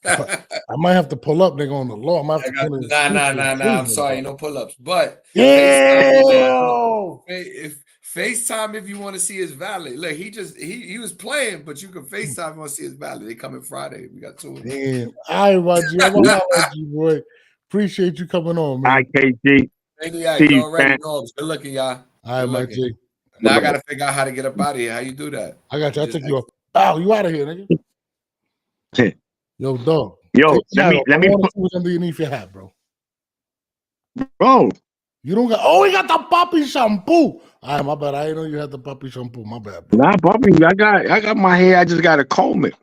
I might have to pull up, nigga, on the law. Nah. I'm sorry, no pull-ups. But FaceTime if you want to see his valley. Look, he was playing, but you can FaceTime if you want to see his valley. They coming Friday. We got 2 of them. Damn. All right, Roger. I'm gonna let you, boy. Appreciate you coming on, man. All right, KG. Thank you, y'all. You already know. Good looking, y'all. All right, my G. Now I gotta figure out how to get up out of here. How you do that? I got you. I'll take you off. Oh, you out of here, nigga. Yo, dog. Let me put what's underneath your hat, bro. Bro. You don't got. Oh, he got the puppy shampoo. All right, my bad. I didn't know you had the puppy shampoo. My bad, bro. Nah, puppy. I got my hair. I just gotta comb it.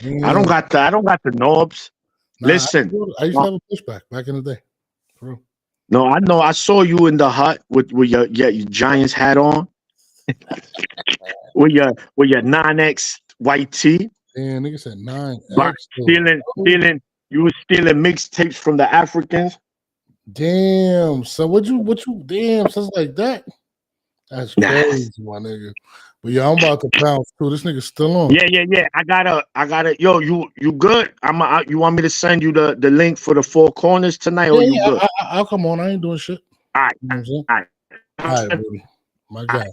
Yeah. I don't got the knobs. Nah, listen, I used to have a pushback back in the day. Bro. No, I know. I saw you in the hut with your Giants hat on, with your 9X white tee. Damn, nigga said 9X. But stealing. You were stealing mixtapes from the Africans. Damn. So what you damn, so it's like that? That's crazy, my nigga. But yeah, I'm about to bounce too. This nigga's still on. Yeah. I gotta. Yo, you good? You want me to send you the link for the Four Corners tonight? Or you good? I'll come on. I ain't doing shit. All right. You know what I'm saying? All right, baby. My guy.